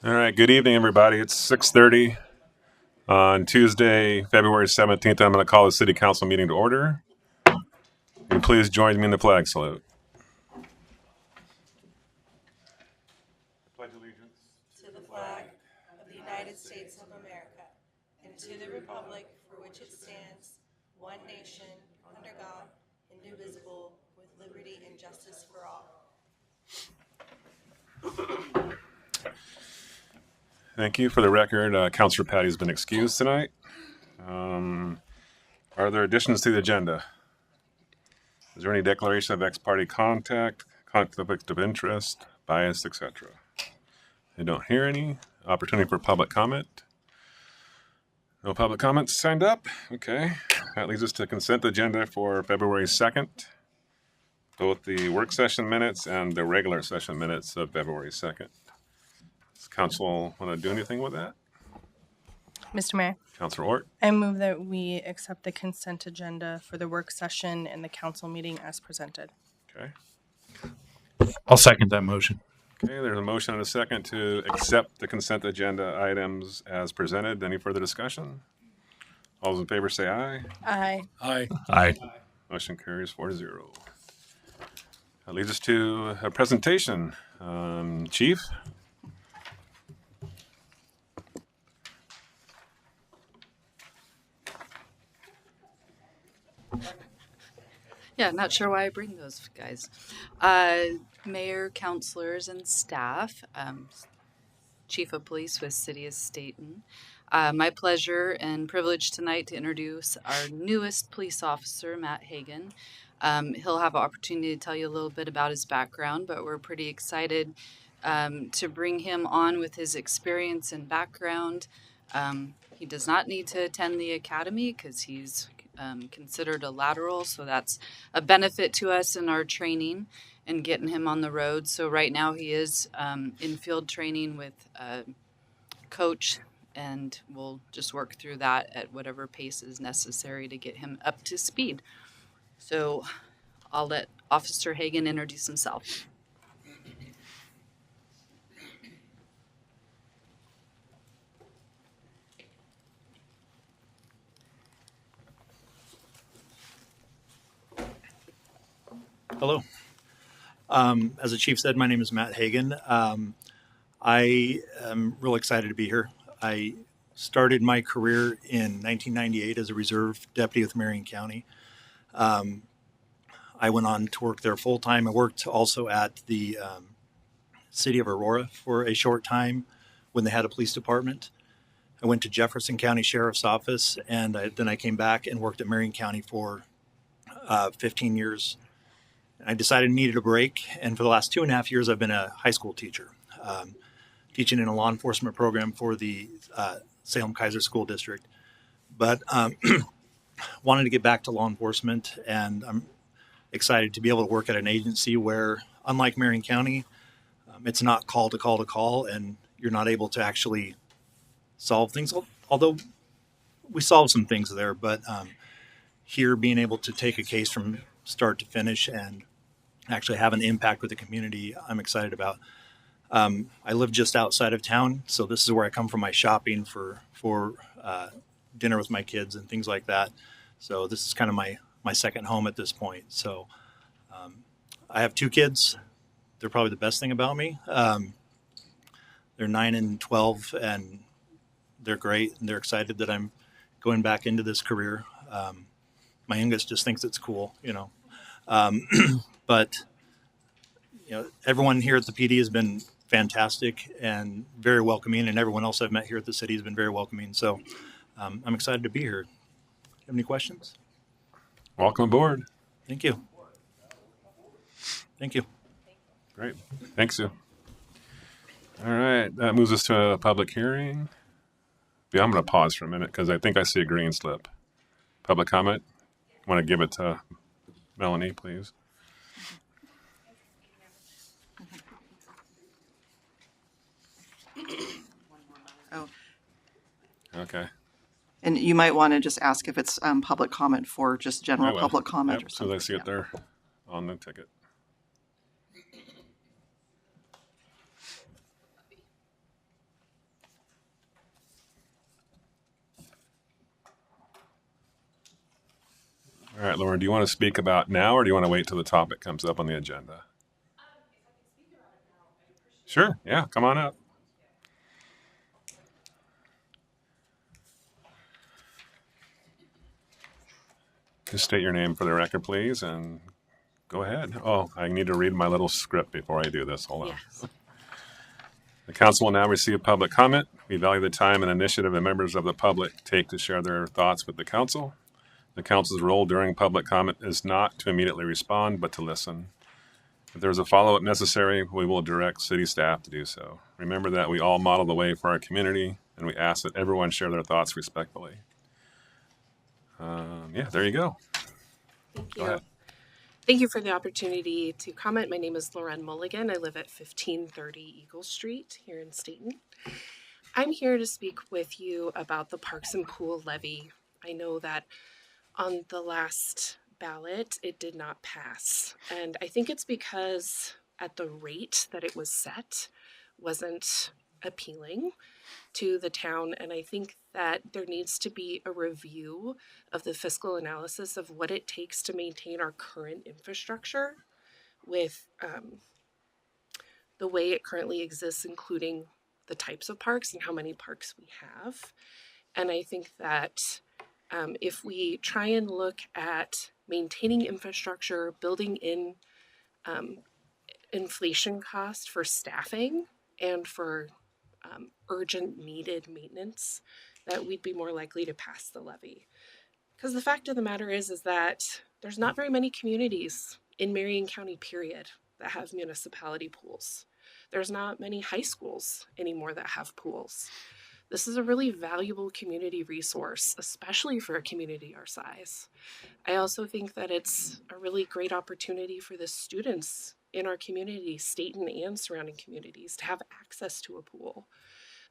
All right, good evening, everybody. It's 6:30 on Tuesday, February 17th. I'm going to call the City Council meeting to order. And please join me in the flag salute. Pledge allegiance to the flag of the United States of America and to the republic for which it stands, one nation, under God, indivisible, with liberty and justice for all. Thank you. For the record, Councilor Patty has been excused tonight. Are there additions to the agenda? Is there any declaration of ex parte contact, conflict of interest, bias, etc.? I don't hear any. Opportunity for public comment. No public comments signed up. Okay. That leads us to consent agenda for February 2nd. Both the work session minutes and the regular session minutes of February 2nd. Does council want to do anything with that? Mr. Mayor, Councilor Ort? I move that we accept the consent agenda for the work session and the council meeting as presented. Okay. I'll second that motion. Okay, there's a motion and a second to accept the consent agenda items as presented. Any further discussion? All those in favor say aye. Aye. Aye. Aye. Motion carries 4-0. That leads us to a presentation. Chief? Yeah, not sure why I bring those guys. Mayor, councilors, and staff, Chief of Police with City of Stayton. My pleasure and privilege tonight to introduce our newest police officer, Matt Hagan. He'll have an opportunity to tell you a little bit about his background, but we're pretty excited to bring him on with his experience and background. He does not need to attend the academy because he's considered a lateral, so that's a benefit to us in our training and getting him on the road. So right now he is in field training with a coach, and we'll just work through that at whatever pace is necessary to get him up to speed. So I'll let Officer Hagan introduce himself. Hello. As the chief said, my name is Matt Hagan. I am real excited to be here. I started my career in 1998 as a reserve deputy with Marion County. I went on to work there full time. I worked also at the city of Aurora for a short time when they had a police department. I went to Jefferson County Sheriff's Office, and then I came back and worked at Marion County for 15 years. I decided I needed a break, and for the last 2.5 years, I've been a high school teacher, teaching in a law enforcement program for the Salem-Keizer School District. But wanted to get back to law enforcement, and I'm excited to be able to work at an agency where, unlike Marion County, it's not call to call, and you're not able to actually solve things, although we solve some things there. But here, being able to take a case from start to finish and actually have an impact with the community, I'm excited about. I live just outside of town, so this is where I come from my shopping for dinner with my kids and things like that. So this is kind of my second home at this point. So I have 2 kids. They're probably the best thing about me. They're 9 and 12, and they're great, and they're excited that I'm going back into this career. My youngest just thinks it's cool, but everyone here at the PD has been fantastic and very welcoming, and everyone else I've met here at the city has been very welcoming. So I'm excited to be here. Do you have any questions? Welcome aboard. Thank you. Thank you. Great. Thanks, Sue. All right. That moves us to a public hearing. Yeah, I'm going to pause for a minute because I think I see a green slip. Public comment? Want to give it to Melanie, please? Oh, Okay. and you might want to just ask if it's public comment for just I general will. public comment Yep, or so something. I see it Yeah. there on the ticket. right, Lauren, do you want to speak about now or do you want to wait till the topic comes up on the agenda? Sure, yeah, come on up. Just state your name for the record, please, and go ahead. Oh, I need to read my little script before I do this. Hold on. Yes. The council will now receive public comment. We value the time and initiative that members of the public take to share their thoughts with the council. The council's role during public comment is not to immediately respond, but to listen. If there is a follow-up necessary, we will direct city staff to do so. Remember that we all model the way for our community, and we ask that everyone share their thoughts respectfully. Yeah, there you go. Thank Go you. ahead. Thank you for the opportunity to comment. My name is Lauren Mulligan. I live at 1530 Eagle Street here in Stayton. I'm here to speak with you about the Parks and Pool levy. I know that on the last ballot, it did not pass. And I think it's because at the rate that it was set wasn't appealing to the town. And I think that there needs to be a review of the fiscal analysis of what it takes to maintain our current infrastructure with the way it currently exists, including the types of parks and how many parks we have. And I think that if we try and look at maintaining infrastructure, building in inflation cost for staffing and for urgent needed maintenance, that we'd be more likely to pass the levy. Because the fact of the matter is that there's not very many communities in Marion County, period, that have municipality pools. There's not many high schools anymore that have pools. This is a really valuable community resource, especially for a community our size. I also think that it's a really great opportunity for the students in our community, Stayton and surrounding communities, to have access to a pool.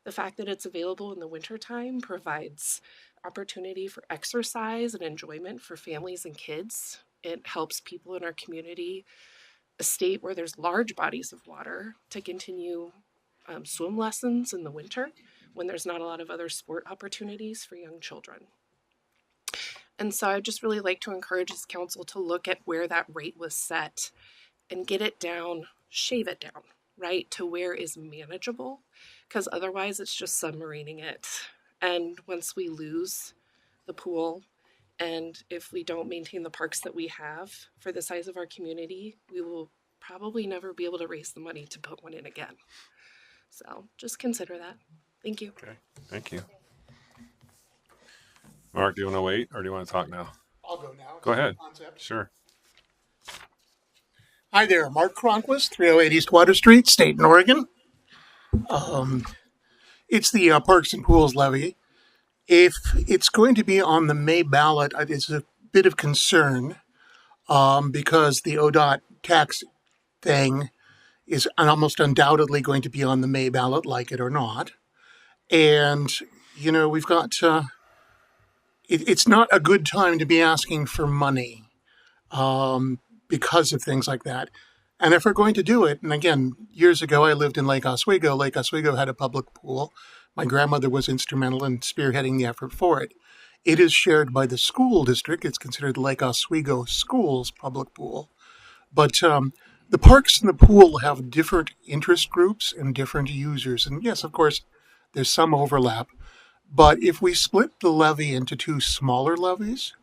The fact that it's available in the wintertime provides opportunity for exercise and enjoyment for families and kids. It helps people in our community, a state where there's large bodies of water, to continue swim lessons in the winter when there's not a lot of other sport opportunities for young children. And so I'd just really like to encourage this council to look at where that rate was set and get it down, shave it down, right, to where is manageable, because otherwise it's just submarining it. And once we lose the pool, and if we don't maintain the parks that we have for the size of our community, we will probably never be able to raise the money to put one in again. So just consider that. Thank you. Okay, thank you. Mark, do you want to wait or do you want to talk now? I'll go now. Go ahead. Concept. Sure. Hi there, Mark Cronquist, 308 East Water Street, Stayton, Oregon. It's the Parks and Pools levy. If it's going to be on the May ballot, it's a bit of concern because the ODOT tax thing is almost undoubtedly going to be on the May ballot, like it or not. And, you know, we've got, it's not a good time to be asking for money because of things like that. And if we're going to do it, and again, years ago I lived in Lake Oswego. Lake Oswego had a public pool. My grandmother was instrumental in spearheading the effort for it. It is shared by the school district. It's considered Lake Oswego Schools public pool. But the parks and the pool have different interest groups and different users. And yes, of course, there's some overlap. But if we split the levy into two smaller levies,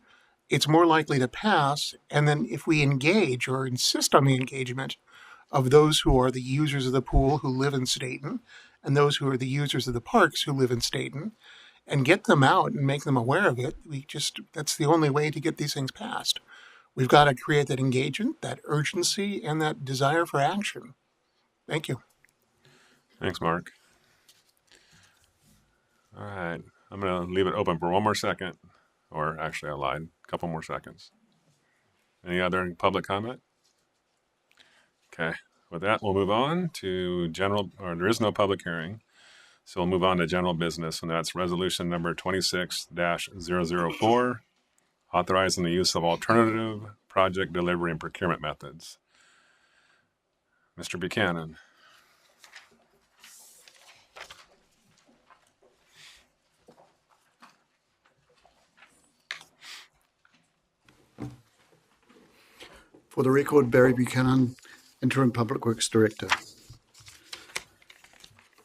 it's more likely to pass. And then if we engage or insist on the engagement of those who are the users of the pool who live in Stayton and those who are the users of the parks who live in Stayton, and get them out and make them aware of it, that's the only way to get these things passed. We've got to create that engagement, that urgency, and that desire for action. Thank you. Thanks, Mark. All right. I'm going to leave it open for one more second. Or actually, I lied. A couple more seconds. Any other public comment? Okay. With that, we'll move on to there is no public hearing. So we'll move on to general business, and that's resolution number 26-004, authorizing the use of alternative project delivery and procurement methods. Mr. Buchanan. For the record, Barry Buchanan, Interim Public Works Director.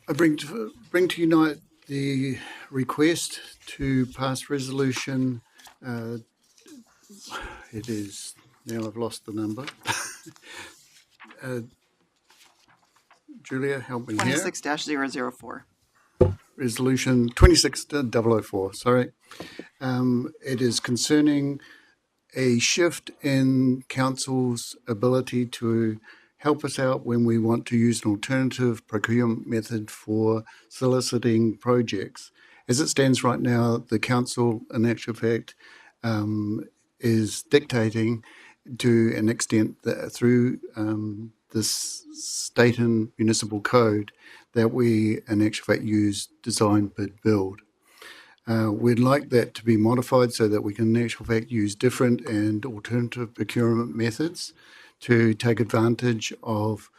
I bring to you tonight the request to pass resolution. It is, now I've lost the number. Julia, help me here. 26-004. Resolution 26-004, sorry. It is concerning a shift in council's ability to help us out when we want to use an alternative procurement method for soliciting projects. As it stands right now, the council, in actual fact, is dictating to an extent that through this Stayton Municipal Code that we, in actual fact, use design, bid, build. We'd like that to be modified so that we can, in actual fact, use different and alternative procurement methods to take advantage of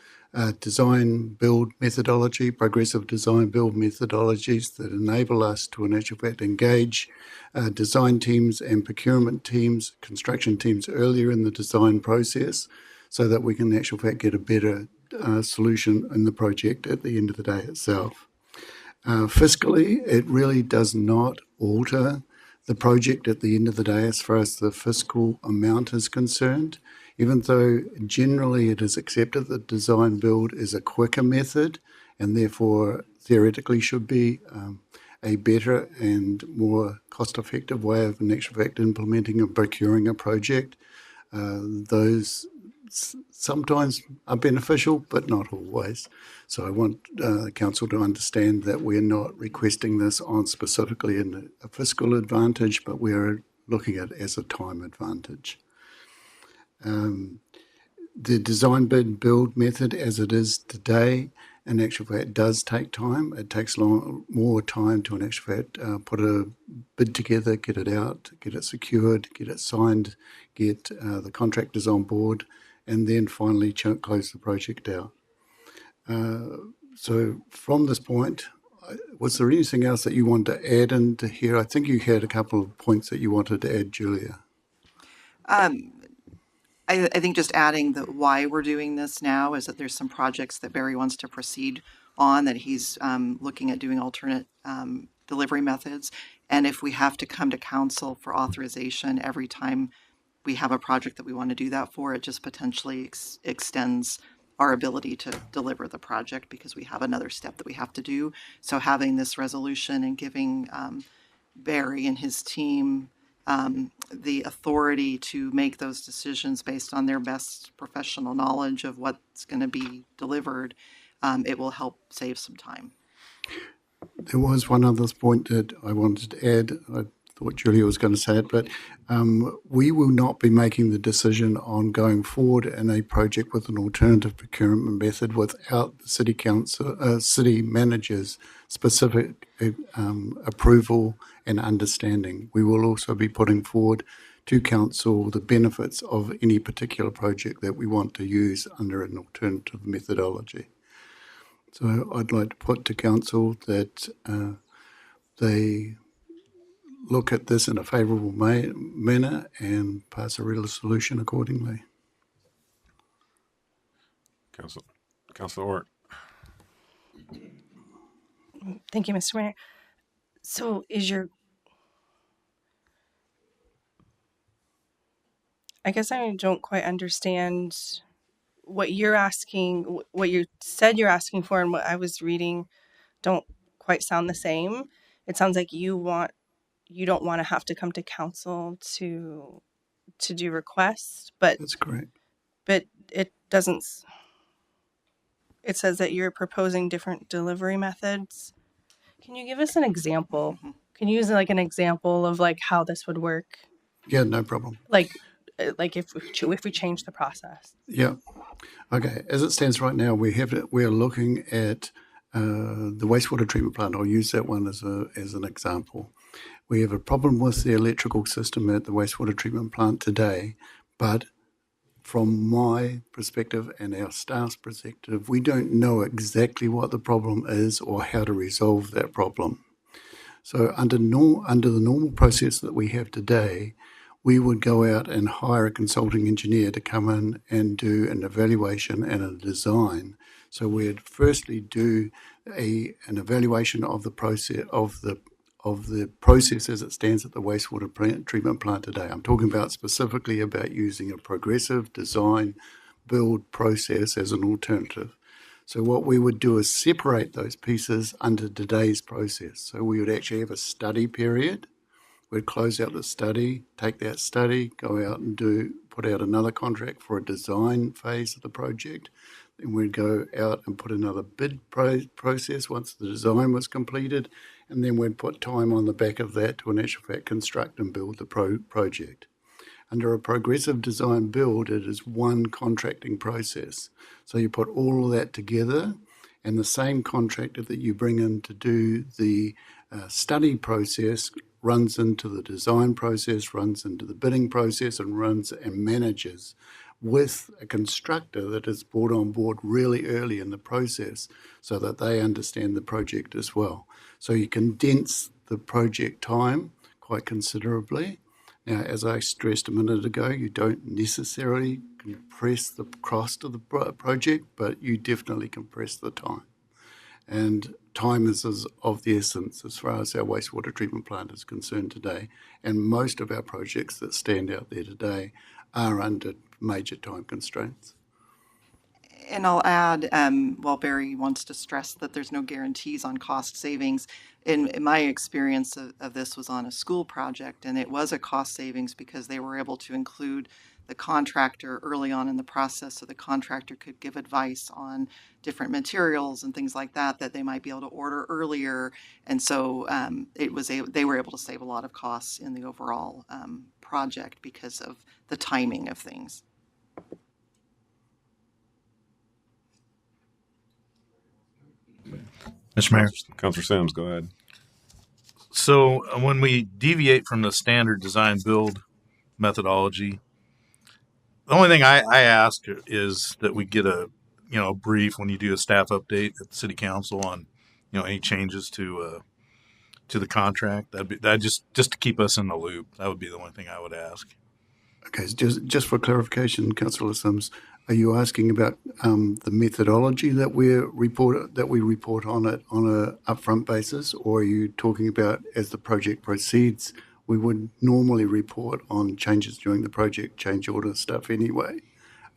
design build methodology, progressive design build methodologies that enable us to, in actual fact, engage design teams and procurement teams, construction teams earlier in the design process so that we can, in actual fact, get a better solution in the project at the end of the day itself. Fiscally, it really does not alter the project at the end of the day as far as the fiscal amount is concerned, even though generally it is accepted that design build is a quicker method and therefore theoretically should be a better and more cost-effective way of, in actual fact, implementing and procuring a project. Those sometimes are beneficial, but not always. So I want the council to understand that we're not requesting this on specifically in a fiscal advantage, but we're looking at it as a time advantage. The design bid build method as it is today, in actual fact, does take time. It takes more time to, in actual fact, put a bid together, get it out, get it secured, get it signed, get the contractors on board, and then finally close the project out. So from this point, was there anything else that you wanted to add into here? I think you had a couple of points that you wanted to add, Julia. I think just adding that why we're doing this now is that there's some projects that Barry wants to proceed on, that he's looking at doing alternate delivery methods. And if we have to come to council for authorization every time we have a project that we want to do that for, it just potentially extends our ability to deliver the project because we have another step that we have to do. So having this resolution and giving Barry and his team the authority to make those decisions based on their best professional knowledge of what's going to be delivered, it will help save some time. There was one other point that I wanted to add. I thought Julia was going to say it, but we will not be making the decision on going forward in a project with an alternative procurement method without the city council, city manager's specific approval and understanding. We will also be putting forward to council the benefits of any particular project that we want to use under an alternative methodology. So I'd like to put to council that they look at this in a favourable manner and pass a resolution accordingly. Councilor Orr. Thank you, Mr. Mayor. So I guess I don't quite understand what you're asking, what you said you're asking for and what I was reading don't quite sound the same. It sounds like you don't want to have to come to council to do requests, but that's correct. But it doesn't. It says that you're proposing different delivery methods. Can you give us an example? Can you use like an example of like how this would work? Yeah, no problem. Like if we change the process. Yeah. Okay. As it stands right now, we are looking at the wastewater treatment plant. I'll use that one as an example. We have a problem with the electrical system at the wastewater treatment plant today, but from my perspective and our staff's perspective, we don't know exactly what the problem is or how to resolve that problem. So under the normal process that we have today, we would go out and hire a consulting engineer to come in and do an evaluation and a design. So we'd firstly do an evaluation of the process as it stands at the wastewater treatment plant today. I'm talking about specifically about using a progressive design build process as an alternative. So what we would do is separate those pieces under today's process. So we would actually have a study period. We'd close out the study, take that study, go out and put out another contract for a design phase of the project. Then we'd go out and put another bid process once the design was completed, and then we'd put time on the back of that to in actual fact construct and build the project. Under a progressive design build, it is one contracting process. So you put all of that together, and the same contractor that you bring in to do the study process runs into the design process, runs into the bidding process, and runs and manages with a constructor that is brought on board really early in the process so that they understand the project as well. So you condense the project time quite considerably. Now, as I stressed a minute ago, you don't necessarily compress the cost of the project, but you definitely compress the time. And time is of the essence as far as our wastewater treatment plant is concerned today. And most of our projects that stand out there today are under major time constraints. And I'll add, while Barry wants to stress that there's no guarantees on cost savings, in my experience of this was on a school project, and it was a cost savings because they were able to include the contractor early on in the process, so the contractor could give advice on different materials and things like that that they might be able to order earlier. And so they were able to save a lot of costs in the overall project because of the timing of things. Mr. Mayor. Councilor Sims, go ahead. So when we deviate from the standard design build methodology, the only thing I ask is that we get a brief when you do a staff update at the city council on any changes to the contract. That just to keep us in the loop. That would be the only thing I would ask. Okay, just for clarification, Councillor Sims, are you asking about the methodology that we report on it on a upfront basis, or are you talking about as the project proceeds? We would normally report on changes during the project, change order stuff anyway.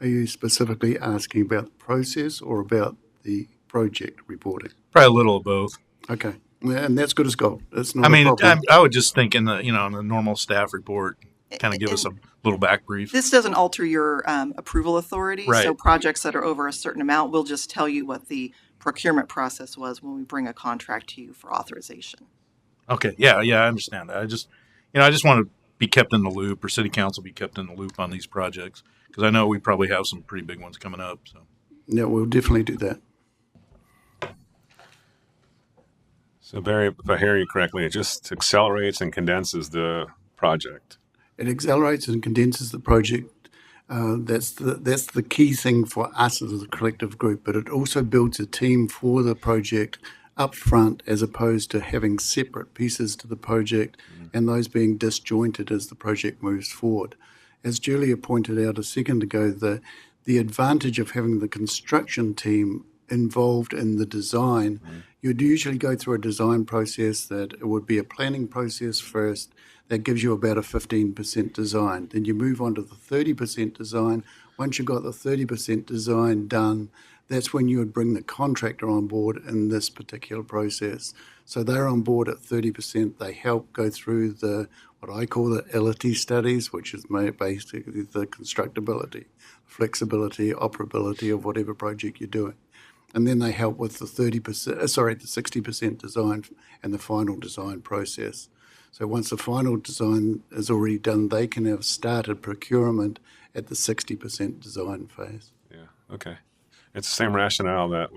Are you specifically asking about the process or about the project reporting? Probably a little of both. Okay, and that's good as gold. That's not a problem. I would just think in the in the normal staff report, kind of give us a little back brief. This doesn't alter your approval authority. Right. So projects that are over a certain amount, we'll just tell you what the procurement process was when we bring a contract to you for authorization. Okay. Yeah, I understand that. I just want to be kept in the loop, or city council be kept in the loop on these projects, because I know we probably have some pretty big ones coming up. So. Yeah, we'll definitely do that. So Barry, if I hear you correctly, it just accelerates and condenses the project. It accelerates and condenses the project. That's the key thing for us as a collective group, but it also builds a team for the project up front as opposed to having separate pieces to the project and those being disjointed as the project moves forward. As Julia pointed out a second ago, the advantage of having the construction team involved in the design, you'd usually go through a design process that it would be a planning process first that gives you about a 15% design. Then you move on to the 30% design. Once you've got the 30% design done, that's when you would bring the contractor on board in this particular process. So they're on board at 30%. They help go through what I call the LT studies, which is basically the constructability, flexibility, operability of whatever project you're doing. And then they help with the 60% design and the final design process. So once the final design is already done, they can have started procurement at the 60% design phase. Yeah, okay. It's the same rationale that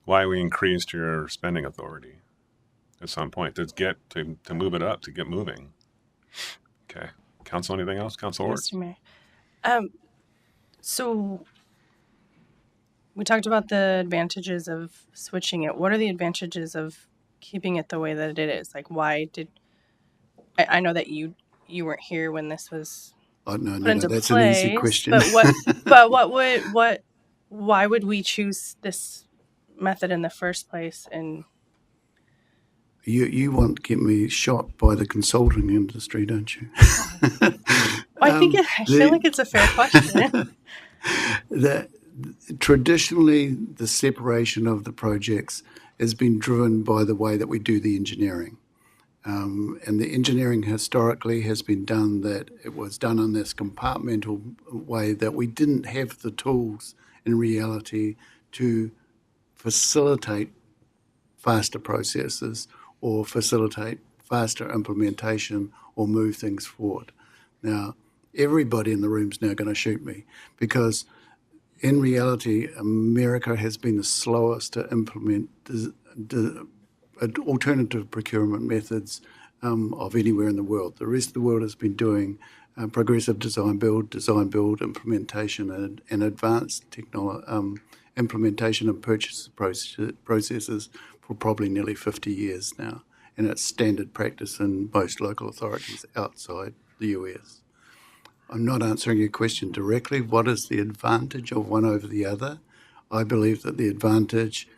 why we increased your spending authority at some point to move it up, to get moving. Okay. Council, anything else? Council Orr? Mr. Mayor. So we talked about the advantages of switching it. What are the advantages of keeping it the way that it is? Like, why did I know that you you weren't here when this was Oh, no, put into that's an easy place. question. But why would we choose this method in the first place? And You want to get me shot by the consulting industry, don't you? I feel like it's a fair question. the Traditionally, the separation of the projects has been driven by the way that we do the engineering. And the engineering historically has been done that it was done in this compartmental way that we didn't have the tools in reality to facilitate faster processes or facilitate faster implementation or move things forward. Now, everybody in the room is now going to shoot me because in reality, America has been the slowest to implement alternative procurement methods of anywhere in the world. The rest of the world has been doing progressive design build, implementation, and advanced implementation and purchase processes for probably nearly 50 years now. And it's standard practice in most local authorities outside the US. I'm not answering your question directly. What is the advantage of one over the other? I believe that the advantage,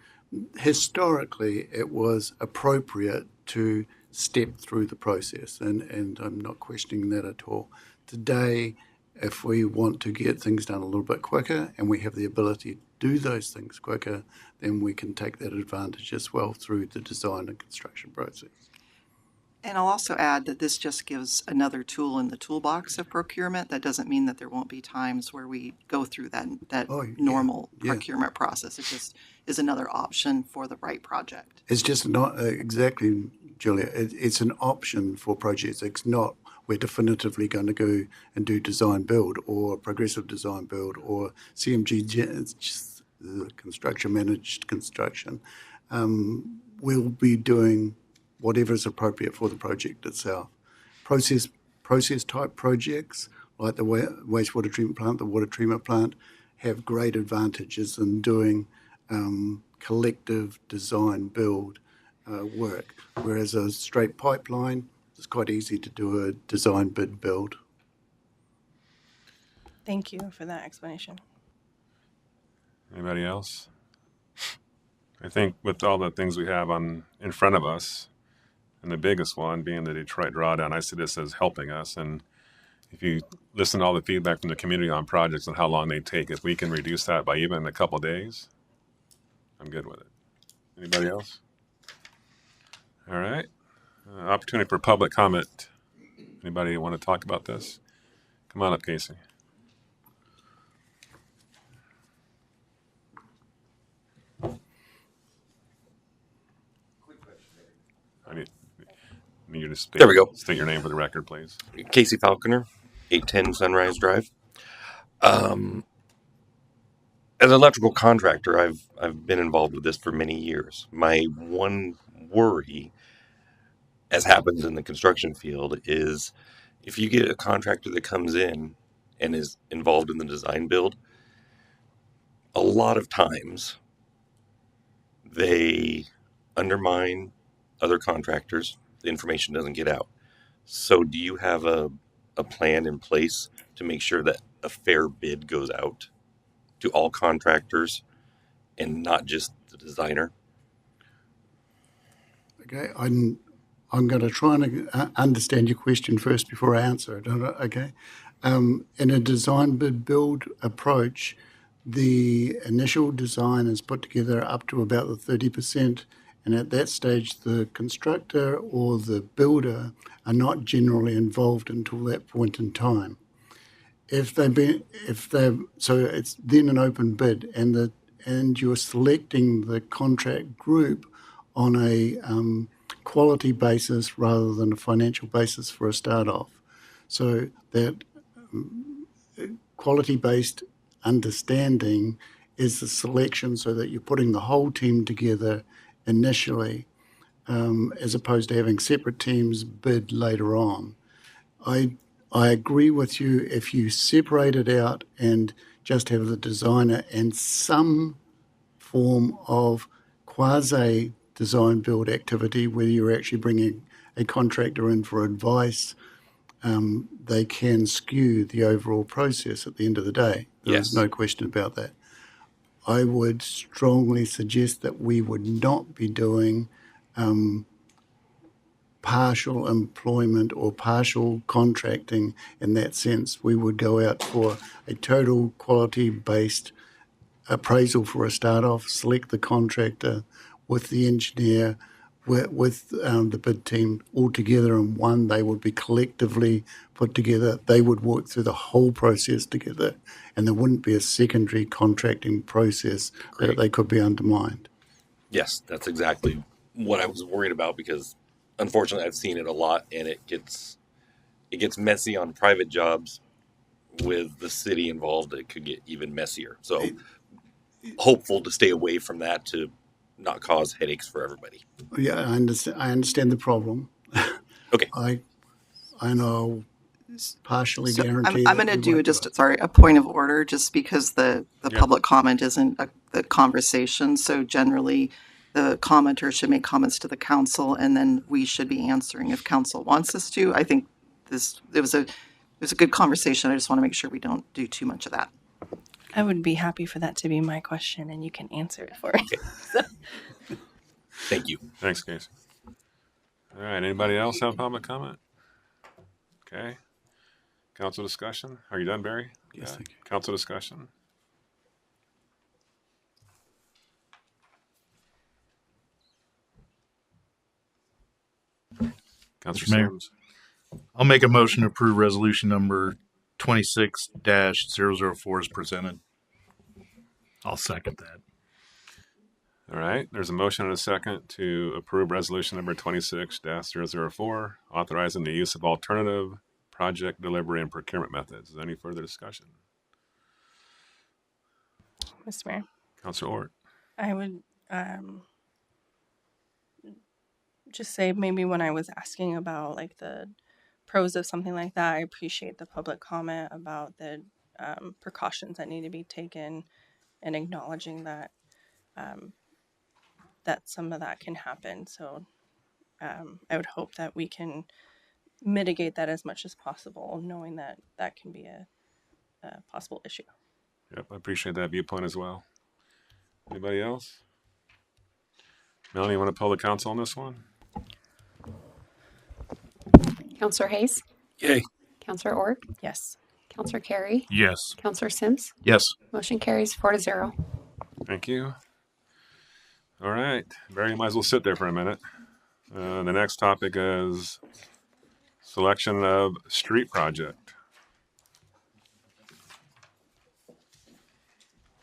historically, it was appropriate to step through the process, and I'm not questioning that at all. Today, if we want to get things done a little bit quicker and we have the ability to do those things quicker, then we can take that advantage as well through the design and construction process. And I'll also add that this just gives another tool in the toolbox of procurement. That doesn't mean that there won't be times where we go through that normal procurement process. It just is another option for the right project. It's just not exactly, Julia. It's an option for projects. It's not we're definitively going to go and do design build or progressive design build or CMG construction managed construction. We'll be doing whatever is appropriate for the project itself. Process type projects like the wastewater treatment plant, the water treatment plant, have great advantages in doing collective design build work, whereas a straight pipeline, it's quite easy to do a design bid build. Thank you for that explanation. Anybody else? I think with all the things we have in front of us, and the biggest one being the Detroit drawdown, I see this as helping us. And if you listen to all the feedback from the community on projects and how long they take, if we can reduce that by even a couple days, I'm good with it. Anybody else? All right. Opportunity for public comment. Anybody want to talk about this? Come on up, Casey. I need you to state, There we go. State your name for the record, please. Casey Falconer, 810 Sunrise Drive. As an electrical contractor, I've been involved with this for many years. My one worry, as happens in the construction field, is if you get a contractor that comes in and is involved in the design build, a lot of times they undermine other contractors. The information doesn't get out. So do you have a plan in place to make sure that a fair bid goes out to all contractors and not just the designer? Okay, I'm going to try and understand your question first before I answer it. Okay, in a design bid build approach, the initial design is put together up to about the 30%, and at that stage, the constructor or the builder are not generally involved until that point in time. So it's then an open bid, and you're selecting the contract group on a quality basis rather than a financial basis for a start off. So that quality-based understanding is the selection so that you're putting the whole team together initially, as opposed to having separate teams bid later on. I agree with you. If you separate it out and just have the designer and some form of quasi design build activity where you're actually bringing a contractor in for advice, they can skew the overall process at the end of the day. There's Yes. no question about that. I would strongly suggest that we would not be doing partial employment or partial contracting in that sense. We would go out for a total quality-based appraisal for a start off, select the contractor with the engineer, with the bid team all together in one. They would be collectively put together. They would work through the whole process together, and there wouldn't be a secondary contracting process Great. that they could be undermined. Yes, that's exactly what I was worried about, because unfortunately I've seen it a lot, and it gets messy on private jobs. With the city involved, it could get even messier. So hopeful to stay away from that, to not cause headaches for everybody. Yeah, I understand the problem. Okay. I know partially So guarantee. I'm going to do a point of order, just because the Yeah. public comment isn't the conversation. So generally, the commenter should make comments to the council, and then we should be answering if council wants us to. I think it was a good conversation. I just want to make sure we don't do too much of that. I would be happy for that to be my question, and you can answer it for me. Thank you. Thanks, Casey. All right. Anybody else have public comment? Okay. Council discussion. Are you done, Barry? Yes, thank you. Council discussion. Councilor Mayor. Sims. I'll make a motion to approve resolution number 26-004 as presented. I'll second that. All right. There's a motion and a second to approve resolution number 26-004, authorizing the use of alternative project delivery and procurement methods. Is there any further discussion? Mr. Mayor, Councilor Ort. I would just say, maybe when I was asking about like the pros of something like that, I appreciate the public comment about the precautions that need to be taken, and acknowledging that that some of that can happen. So I would hope that we can mitigate that as much as possible, knowing that that can be a possible issue. Yep, I appreciate that viewpoint as well. Anybody else? Melanie, you want to pull the council on this one? Counselor Hayes, Yay. Counselor Ort, Yes. Counselor Carey, Yes. Counselor Sims. Yes. Motion carries 4-0. Thank you. All right. Barry, you might as well sit there for a minute. The next topic is selection of street project.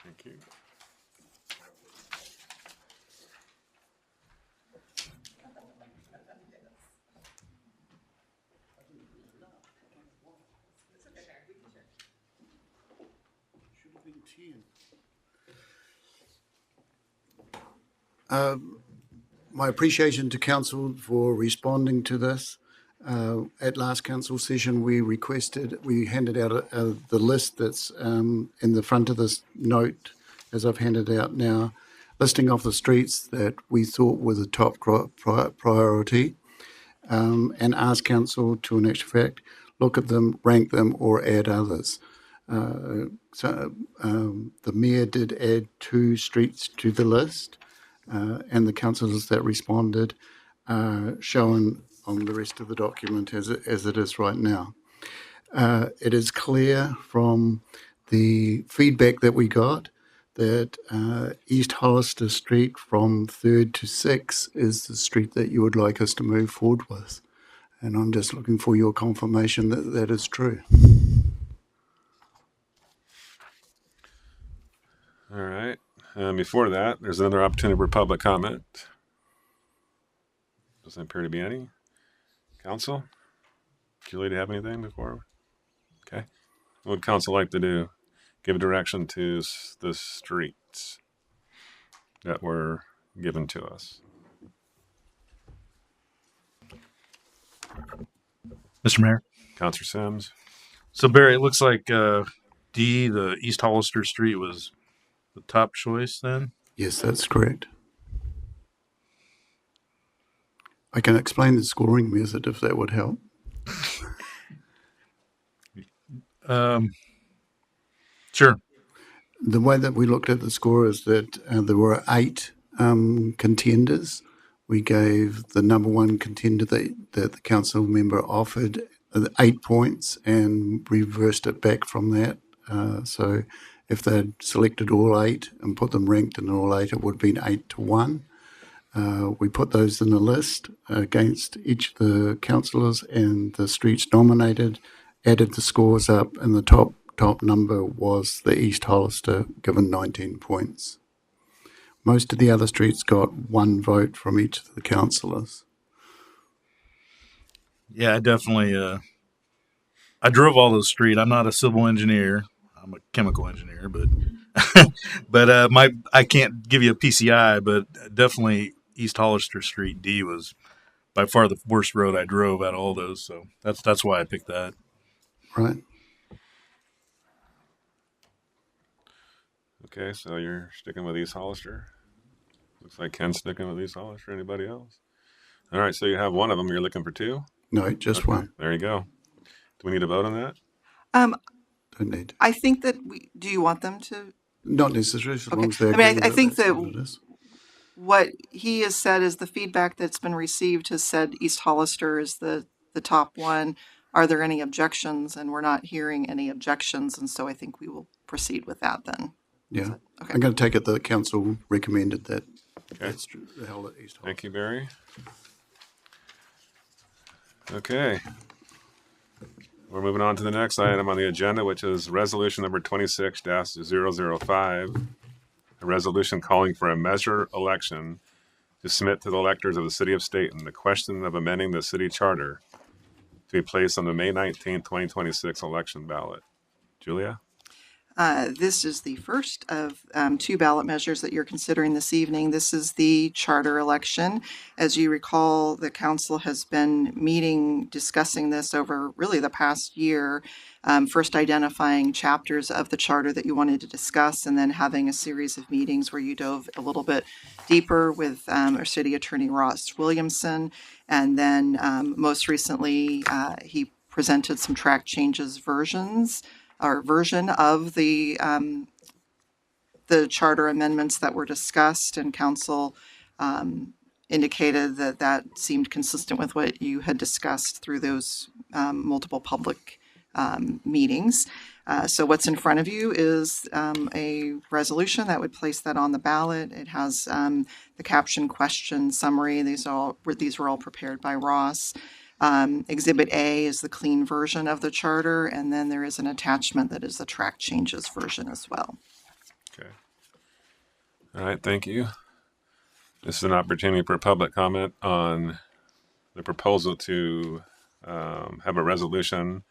Thank you. My appreciation to council for responding to this. At last council session, we handed out the list that's in the front of this note, as I've handed out now, listing off the streets that we thought were the top priority, and ask council to, in actual fact, look at them, rank them, or add others. So the mayor did add 2 streets to the list. And the councillors that responded shown on the rest of the document as it is right now. It is clear from the feedback that we got that East Hollister Street from 3rd to 6th is the street that you would like us to move forward with. And I'm just looking for your confirmation that that is true. All right. Before that, there's another opportunity for public comment. Doesn't appear to be any. Council? Julie, do you have anything before? Okay. What would council like to do? Give direction to the streets that were given to us. Mr. Mayor. Councilor Sims? So Barry, it looks like D, the East Hollister Street, was the top choice then? Yes, that's correct. I can explain the scoring method if that would help. Sure. The way that we looked at the score is that there were 8 contenders. We gave the number one contender that the council member offered 8 points and reversed it back from that. So if they'd selected all 8 and put them ranked in all 8, it would have been 8-1. We put those in a list against each of the councillors and the streets nominated, added the scores up, and the top number was the East Hollister, given 19 points. Most of the other streets got 1 vote from each of the councillors. Yeah, I definitely. I drove all those streets. I'm not a civil engineer. I'm a chemical engineer, but I can't give you a PCI, but definitely East Hollister Street D was by far the worst road I drove out of all those. So that's why I picked that. Right. Okay, so you're sticking with East Hollister. Looks like Ken's sticking with East Hollister. Anybody else? All right, so you have one of them. You're looking for 2? No, just one. There you go. Do we need a vote on that? Don't need. I think that do you want them to? Not necessarily, as long Okay. as they I agree mean, with I it, think that's that what it is. what he has said is the feedback that's been received has said East Hollister is the top one. Are there any objections? And we're not hearing any objections, and so I think we will proceed with that then. Yeah. Okay. I'm going to take it that the council recommended that. Okay. That's held at East Hollister. Thank you, Barry. Okay. We're moving on to the next item on the agenda, which is resolution number 26-005, a resolution calling for a measure election to submit to the electors of the city of Stayton the question of amending the city charter to be placed on the May 19th, 2026 election ballot. Julia? This is the first of 2 ballot measures that you're considering this evening. This is the charter election. As you recall, the council has been meeting, discussing this over really the past year, first identifying chapters of the charter that you wanted to discuss, and then having a series of meetings where you dove a little bit deeper with our city attorney, Ross Williamson. And then most recently, he presented some track changes version of the charter amendments that were discussed, and council indicated that seemed consistent with what you had discussed through those multiple public meetings. So what's in front of you is a resolution that would place that on the ballot. It has the caption, question, summary. These were all prepared by Ross. Exhibit A is the clean version of the charter, and then there is an attachment that is the track changes version as well. Okay. All right, thank you. This is an opportunity for public comment on the proposal to have a resolution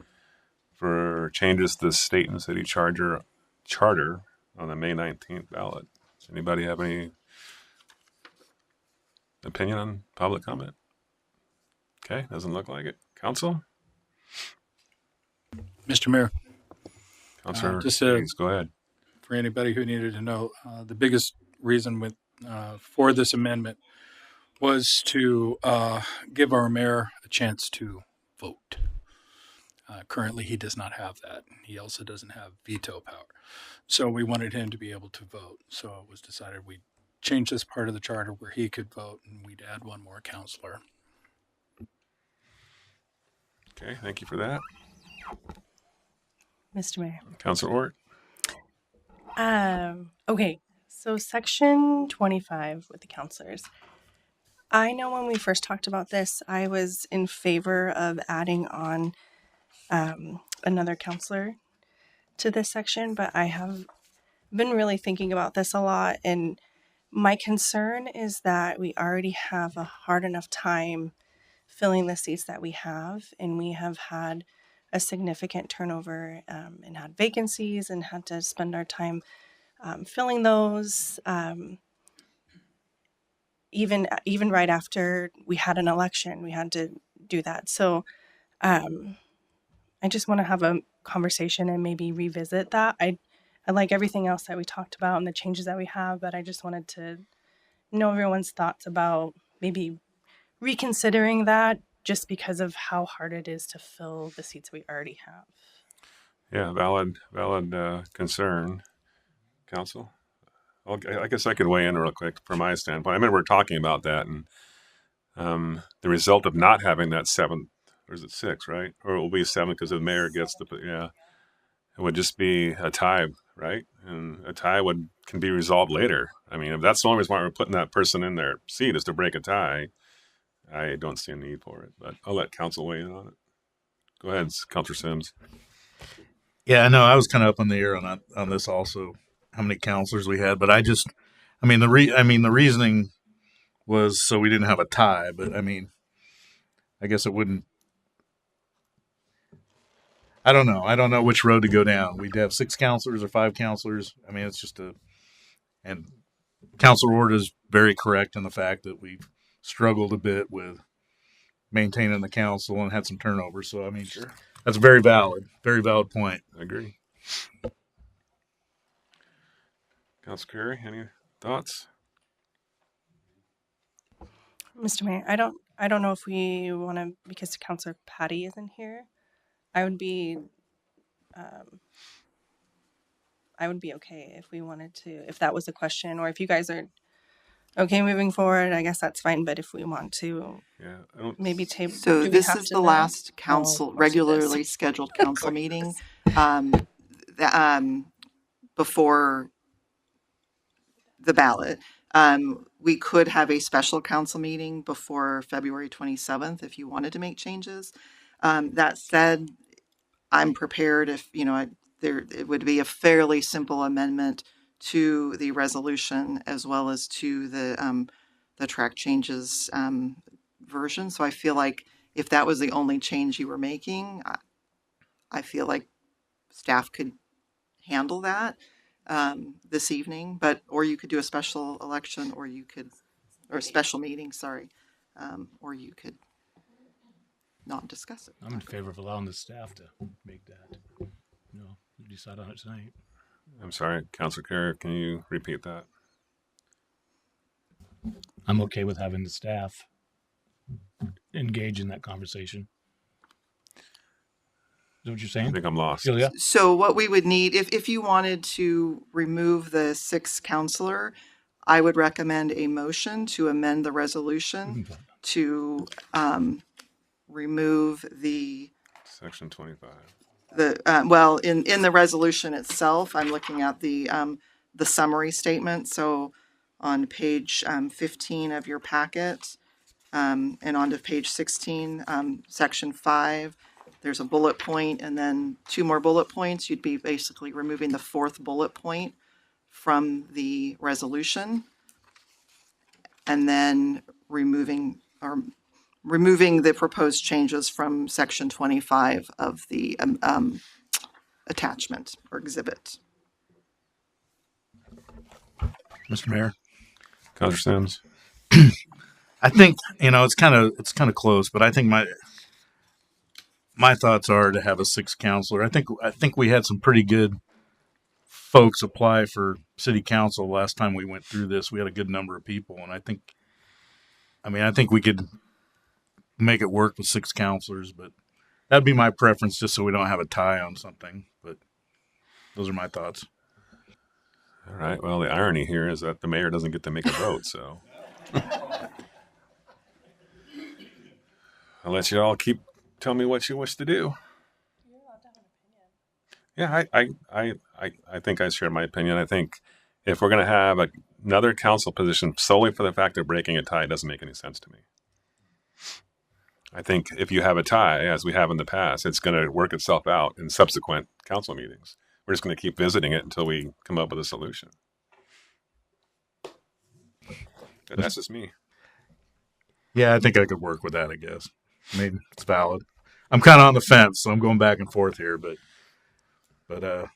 for changes to the state and city charter on the May 19th ballot. Does anybody have any opinion on public comment? Okay, doesn't look like it. Council? Mr. Mayor, Councilor, just please go ahead. for anybody who needed to know, the biggest reason for this amendment was to give our mayor a chance to vote. Currently, he does not have that. He also doesn't have veto power. So we wanted him to be able to vote. So it was decided we'd change this part of the charter where he could vote, and we'd add one more counselor. Okay, thank you for that. Mr. Mayor. Councilor Ort? Okay, so section 25 with the counselors. I know when we first talked about this, I was in favor of adding on another counselor to this section, but I have been really thinking about this a lot, and my concern is that we already have a hard enough time filling the seats that we have, and we have had a significant turnover and had vacancies and had to spend our time filling those. Even right after we had an election, we had to do that. So I just want to have a conversation and maybe revisit that. I like everything else that we talked about and the changes that we have, but I just wanted to know everyone's thoughts about maybe reconsidering that, just because of how hard it is to fill the seats we already have. Yeah, valid concern, council. I guess I could weigh in real quick from my standpoint. I remember we're talking about that, and the result of not having that seventh, or is it six, right? Or it will be seven because the mayor gets the, yeah, it would just be a tie, right? And a tie can be resolved later. I mean, if that's the only reason why we're putting that person in their seat is to break a tie, I don't see a need for it. But I'll let council weigh in on it. Go ahead, Councilor Sims. Yeah, no, I was kind of up in the air on this also. How many counselors we had, but I mean the reasoning was so we didn't have a tie. But I mean, I guess it wouldn't. I don't know. I don't know which road to go down. We'd have 6 counselors or 5 counselors. I mean, it's just and Councilor Ward is very correct in the fact that we've struggled a bit with maintaining the council and had some turnover. So I mean, Sure. That's a very valid point. I agree. Councilor Curry, any thoughts? Mr. Mayor, I don't know if we want to, because Councilor Patty isn't here. I would be okay if we wanted to, if that was a question, or if you guys are okay moving forward, I guess that's fine. But if we want to, Yeah, I don't. maybe table. So do we this have is to the then? last Oh, council, of course it is. regularly scheduled Of council course it meeting is. before the ballot. We could have a special council meeting before February 27th if you wanted to make changes. That said, I'm prepared if, it would be a fairly simple amendment to the resolution as well as to the track changes version. So I feel like if that was the only change you were making, I feel like staff could handle that this evening, or you could do a special election, or a special meeting, sorry, or you could not discuss it. I'm in favor of allowing the staff to make that. Decide on it tonight. I'm sorry, Councilor Curry, can you repeat that? I'm okay with having the staff engage in that conversation. Is that what you're saying? I think I'm lost. Yeah. So what we would need, if you wanted to remove the 6th counselor, I would recommend a motion to amend the resolution to remove the Section 25. well, in the resolution itself, I'm looking at the summary statement. So on page 15 of your packet, and onto page 16, section 5, there's a bullet point and then 2 more bullet points. You'd be basically removing the 4th bullet point from the resolution, and then removing the proposed changes from section 25 of the attachment or exhibit. Mr. Mayor, Councilor Sims. I think it's kind of close, but I think my thoughts are to have a 6th counselor. I think we had some pretty good folks apply for city council last time we went through this. We had a good number of people, and I think we could make it work with 6 counselors, but that'd be my preference, just so we don't have a tie on something. But those are my thoughts. All right. Well, the irony here is that the mayor doesn't get to make a vote, so I'll let you all tell me what you wish to do. You're allowed to have an opinion. Yeah, I think I share my opinion. I think if we're going to have another council position solely for the fact of breaking a tie, it doesn't make any sense to me. I think if you have a tie, as we have in the past, it's going to work itself out in subsequent council meetings. We're just going to keep visiting it until we come up with a solution. But that's just me. Yeah, I think I could work with that, I guess. I mean, it's valid. I'm kind of on the fence, so I'm going back and forth here, but I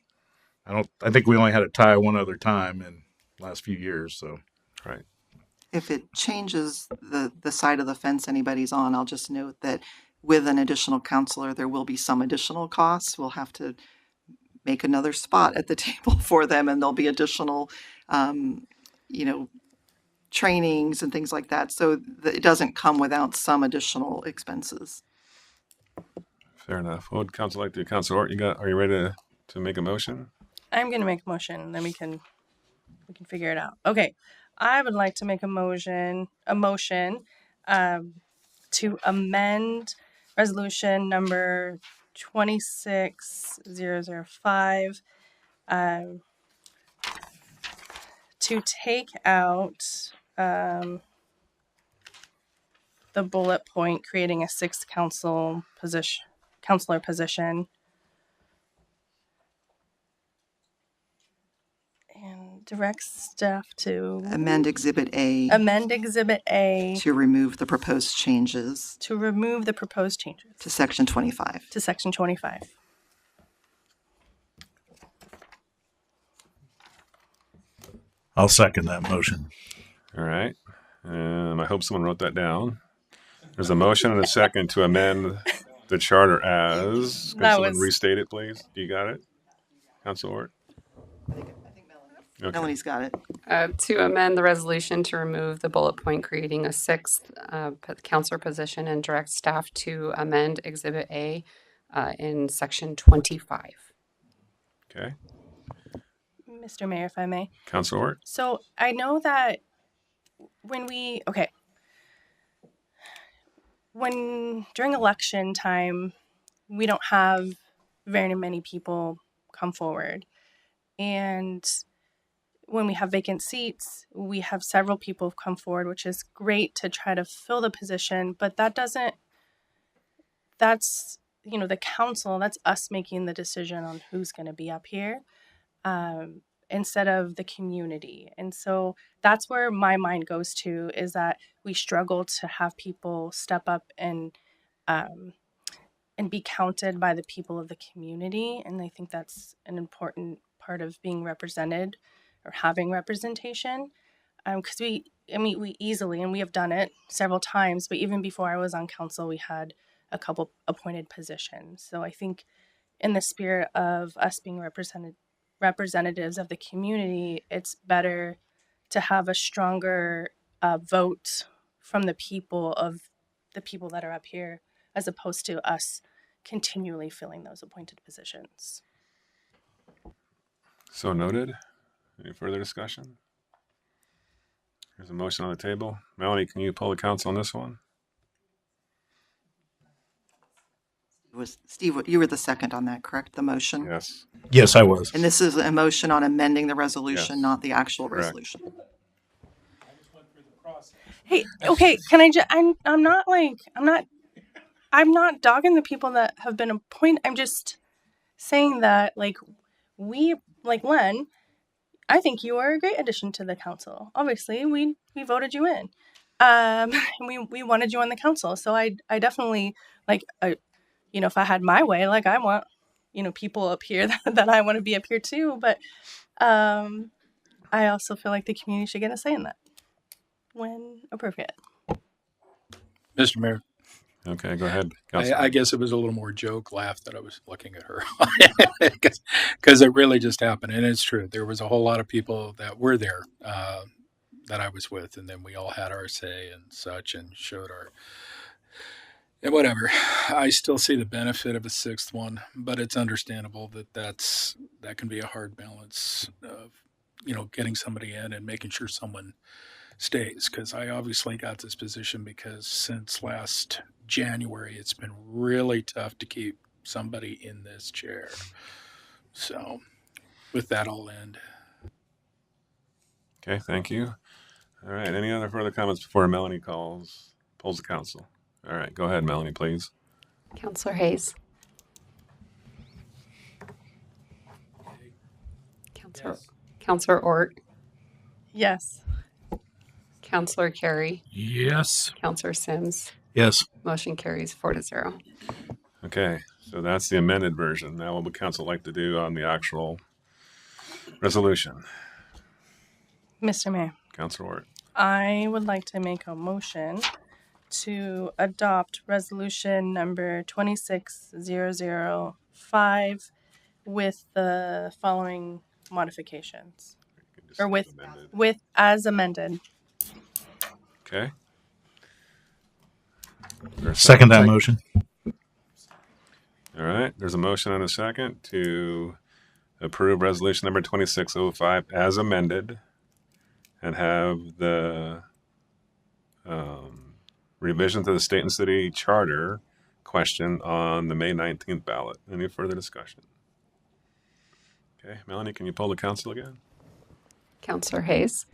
think we only had a tie one other time in the last few years, so. Right. If it changes the side of the fence anybody's on, I'll just note that with an additional counselor, there will be some additional costs. We'll have to make another spot at the table for them, and there'll be additional, trainings and things like that. So it doesn't come without some additional expenses. Fair enough. What would council like to do? Councilor Ort, are you ready to to make a motion? I'm going to make a motion, and then we can figure it out. Okay, I would like to make a motion to amend resolution number 26005 to take out the bullet point creating a sixth counselor position, and direct staff to Amend Exhibit A to to remove the proposed changes to Section 25. to Section 25. I'll second that motion. All right. I hope someone wrote that down. There's a motion and a second to amend the charter as. Can someone restate it, please? You got it? Council Ort? Okay. Melanie's got it. To amend the resolution to remove the bullet point creating a sixth counselor position and direct staff to amend Exhibit A in Section 25. Okay. Mr. Mayor, if I may. Council Ort? So I know that when during election time, we don't have very many people come forward. And when we have vacant seats, we have several people come forward, which is great to try to fill the position. But that's, the council, that's us making the decision on who's going to be up here. Instead of the community. And so that's where my mind goes to, is that we struggle to have people step up and be counted by the people of the community. And I think that's an important part of being represented or having representation. Because we easily, and we have done it several times, but even before I was on council, we had a couple appointed positions. So I think in the spirit of us being representatives of the community, it's better to have a stronger vote from the people that are up here, as opposed to us continually filling those appointed positions. So noted. Any further discussion? There's a motion on the table. Melanie, can you pull the council on this one? Steve, you were the second on that, correct? The motion? Yes. Yes, I was. And this is a motion on amending the resolution, Yes. not the actual Correct. resolution. Hey, okay, can I just, I'm not dogging the people that have been appointed. I'm just saying that, Len, I think you are a great addition to the council. Obviously, we voted you in. We wanted you on the council. So I definitely, if I had my way, I want, people up here that I want to be up here too. But I also feel like the community should get a say in that when appropriate. Mr. Mayor, Okay, go ahead. I guess it was a little more joke laugh that I was looking at her because it really just happened. And it's true. There was a whole lot of people that were there that I was with, and then we all had our say and such and showed our... And whatever. I still see the benefit of a sixth one, but it's understandable that can be a hard balance of, getting somebody in and making sure someone stays. Because I obviously got this position because since last January, it's been really tough to keep somebody in this chair. So with that, I'll end. Okay, thank you. All right, any other further comments before Melanie polls the council? All right, go ahead, Melanie, please. Counselor Hayes. Counselor Ort. Yes. Counselor Carey. Yes. Counselor Sims. Yes. Motion carries 4-0. Okay, so that's the amended version. Now what would council like to do on the actual resolution? Mr. Mayor, Councilor Ort. I would like to make a motion to adopt resolution number 26005 with the following modifications, or with as amended. Okay. Second that motion. All right, there's a motion and a second to approve resolution number 2605 as amended and have the revision to the state and city charter question on the May 19th ballot. Any further discussion? Okay, Melanie, can you poll the council again? Counselor Hayes,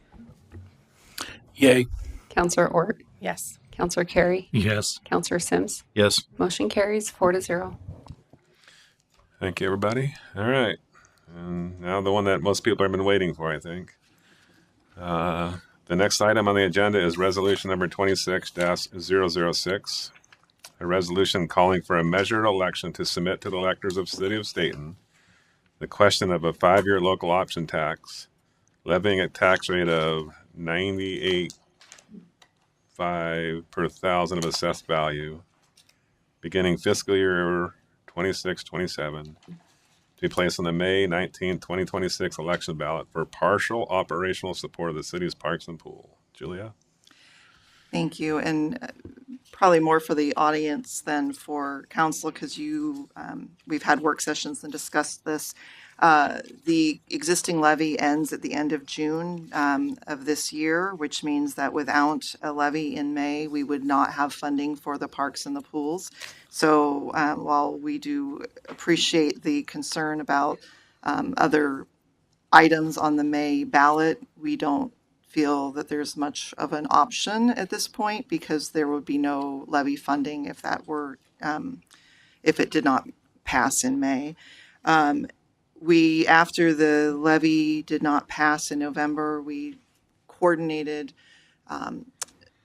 Yay. Counselor Ort, Yes. Counselor Carey, Yes. Counselor Sims. Yes. Motion carries 4-0. Thank you, everybody. All right. And now the one that most people have been waiting for, I think. The next item on the agenda is resolution number 26-006, a resolution calling for a measured election to submit to the electors of the city of Stayton the question of a 5-year local option tax, levying a tax rate of 98.5 per thousand of assessed value, beginning fiscal year 26-27, to be placed on the May 19, 2026 election ballot for partial operational support of the city's parks and pool. Julia? Thank you. And probably more for the audience than for council, because we've had work sessions and discussed this. The existing levy ends at the end of June of this year, which means that without a levy in May, we would not have funding for the parks and the pools. So while we do appreciate the concern about other items on the May ballot, we don't feel that there's much of an option at this point, because there would be no levy funding if it did not pass in May. After the levy did not pass in November, we coordinated a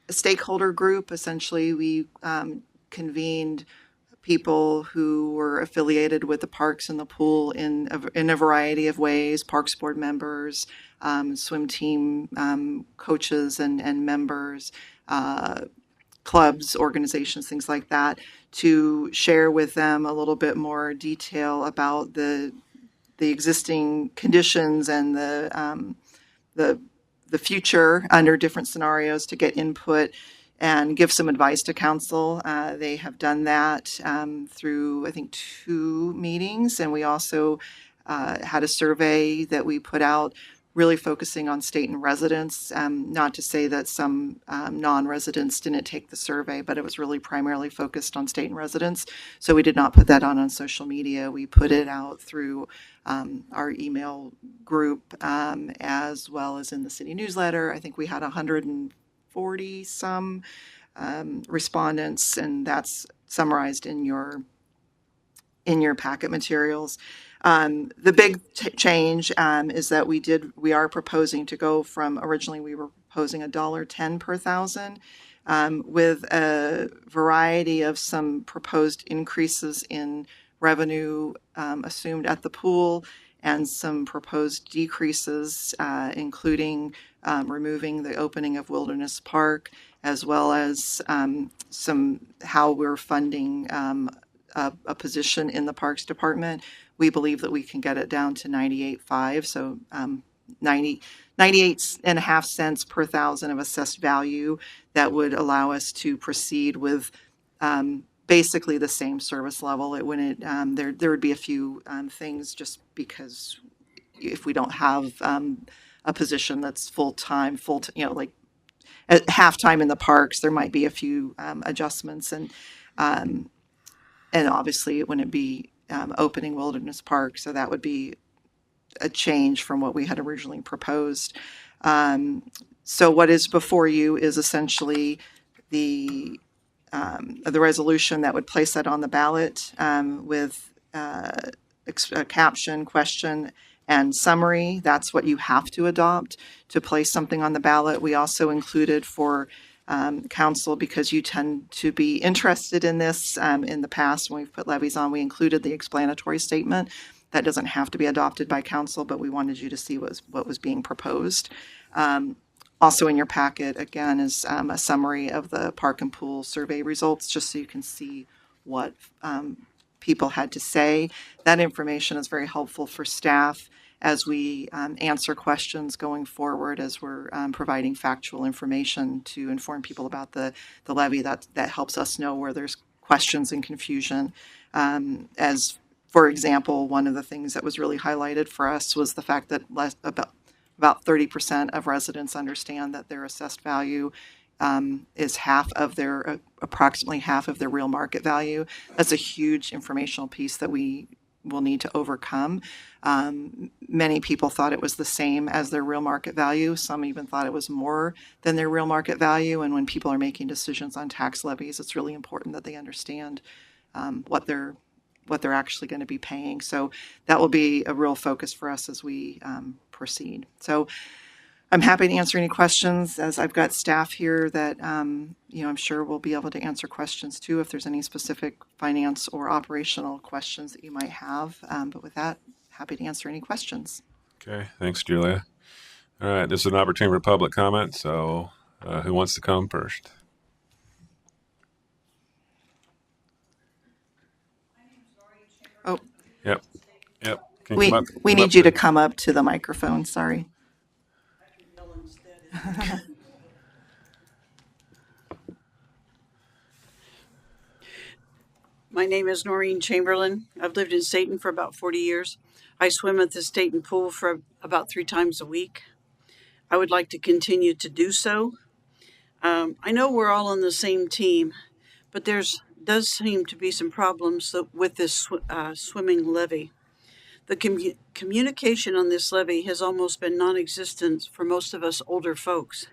stakeholder group. Essentially, we convened people who were affiliated with the parks and the pool in a variety of ways: parks board members, swim team coaches and members, clubs, organizations, things like that, to share with them a little bit more detail about the existing conditions and the future under different scenarios, to get input and give some advice to council. They have done that through, I think, 2 meetings. And we also had a survey that we put out, really focusing on Stayton residents. Not to say that some non-residents didn't take the survey, but it was really primarily focused on Stayton residents. So we did not put that on social media. We put it out through our email group, as well as in the city newsletter. I think we had 140 some respondents, and that's summarized in your packet materials. The big change is that we are proposing to go from, originally we were proposing $1.10 per thousand, with a variety of some proposed increases in revenue assumed at the pool, and some proposed decreases, including removing the opening of Wilderness Park, as well as how we're funding a position in the Parks Department. We believe that we can get it down to 98.5, so 98.5 cents per thousand of assessed value. That would allow us to proceed with basically the same service level. It wouldn't. There would be a few things, just because if we don't have a position that's full-time, like at halftime in the parks, there might be a few adjustments, and obviously it wouldn't be opening Wilderness Park, so that would be a change from what we had originally proposed. So what is before you is essentially the resolution that would place that on the ballot, with a caption, question, and summary. That's what you have to adopt to place something on the ballot. We also included for council, because you tend to be interested in this. In the past, when we've put levies on, we included the explanatory statement. That doesn't have to be adopted by council, but we wanted you to see what was being proposed. Also in your packet, again, is a summary of the park and pool survey results, just so you can see what people had to say. That information is very helpful for staff as we answer questions going forward, as we're providing factual information to inform people about the levy. That helps us know where there's questions and confusion. As For example, one of the things that was really highlighted for us was the fact that about 30% of residents understand that their assessed value is approximately half of their real market value. That's a huge informational piece that we will need to overcome. Many people thought it was the same as their real market value. Some even thought it was more than their real market value. And when people are making decisions on tax levies, it's really important that they understand what they're actually going to be paying. So that will be a real focus for us as we proceed. So I'm happy to answer any questions, as I've got staff here that, I'm sure will be able to answer questions too if there's any specific finance or operational questions that you might have. But with that, happy to answer any questions. Okay, thanks, Julia. All right, this is an opportunity for public comment. So, who wants to come first? Oh, Yep. Can you we come up? we Come need up you to to- come up to the microphone. Sorry. My name is Noreen Chamberlain. I've lived in Stayton for about 40 years. I swim at the Stayton pool for about 3 times a week. I would like to continue to do so. I know we're all on the same team, but does seem to be some problems with this swimming levy. The communication on this levy has almost been non-existent for most of us older folks.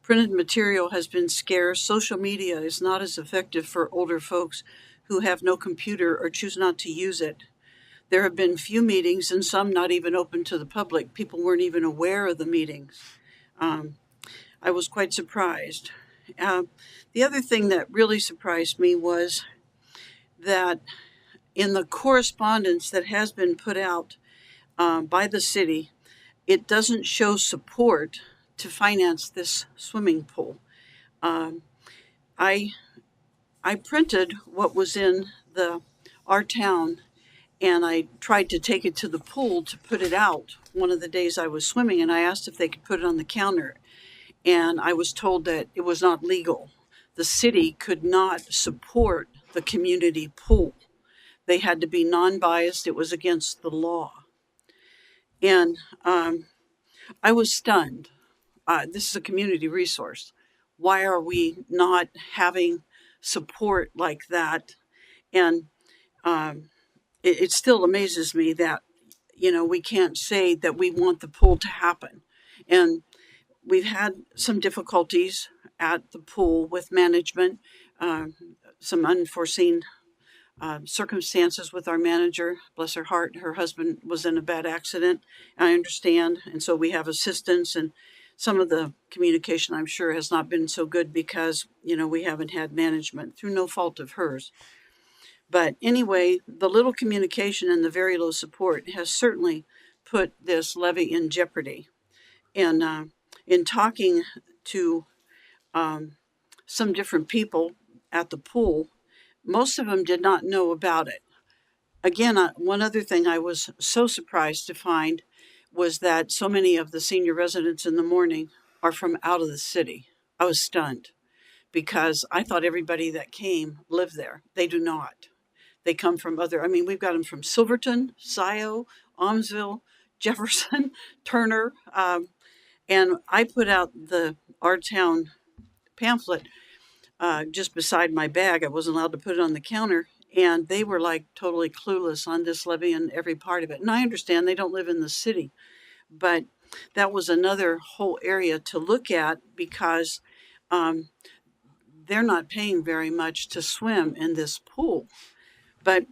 Printed material has been scarce. Social media is not as effective for older folks who have no computer or choose not to use it. There have been few meetings and some not even open to the public. People weren't even aware of the meetings. I was quite surprised. The other thing that really surprised me was that in the correspondence that has been put out by the city, it doesn't show support to finance this swimming pool. I printed what was in our town, and I tried to take it to the pool to put it out one of the days I was swimming, and I asked if they could put it on the counter, and I was told that it was not legal. The city could not support the community pool. They had to be non-biased. It was against the law. And I was stunned. This is a community resource. Why are we not having support like that? And it still amazes me that, we can't say that we want the pool to happen. And we've had some difficulties at the pool with management, some unforeseen circumstances with our manager. Bless her heart, her husband was in a bad accident. I understand. And so we have assistance, and some of the communication, I'm sure, has not been so good because, we haven't had management through no fault of hers. But anyway, the little communication and the very low support has certainly put this levy in jeopardy. And in talking to some different people at the pool, most of them did not know about it. Again, one other thing I was so surprised to find was that so many of the senior residents in the morning are from out of the city. I was stunned because I thought everybody that came lived there. They do not. They come from we've got them from Silverton, Scioto, Almsville, Jefferson, Turner. And I put out our town pamphlet just beside my bag. I wasn't allowed to put it on the counter. And they were like totally clueless on this levy and every part of it. And I understand they don't live in the city, but that was another whole area to look at because they're not paying very much to swim in this pool. But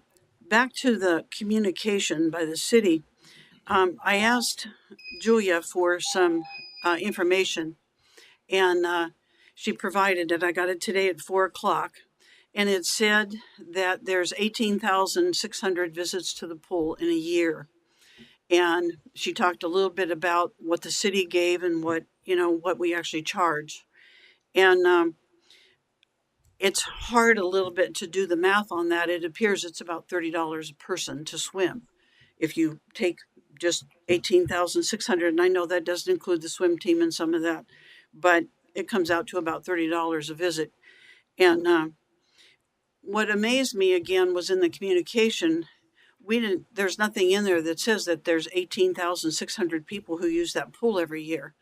back to the communication by the city, I asked Julia for some information, and she provided it. I got it today at 4:00. And it said that there's 18,600 visits to the pool in a year. And she talked a little bit about what the city gave and what we actually charge. And it's hard a little bit to do the math on that. It appears it's about $30 a person to swim. If you take just 18,600, and I know that doesn't include the swim team and some of that, but it comes out to about $30 a visit. And what amazed me again was in the communication there's nothing in there that says that there's 18,600 people who use that pool every year.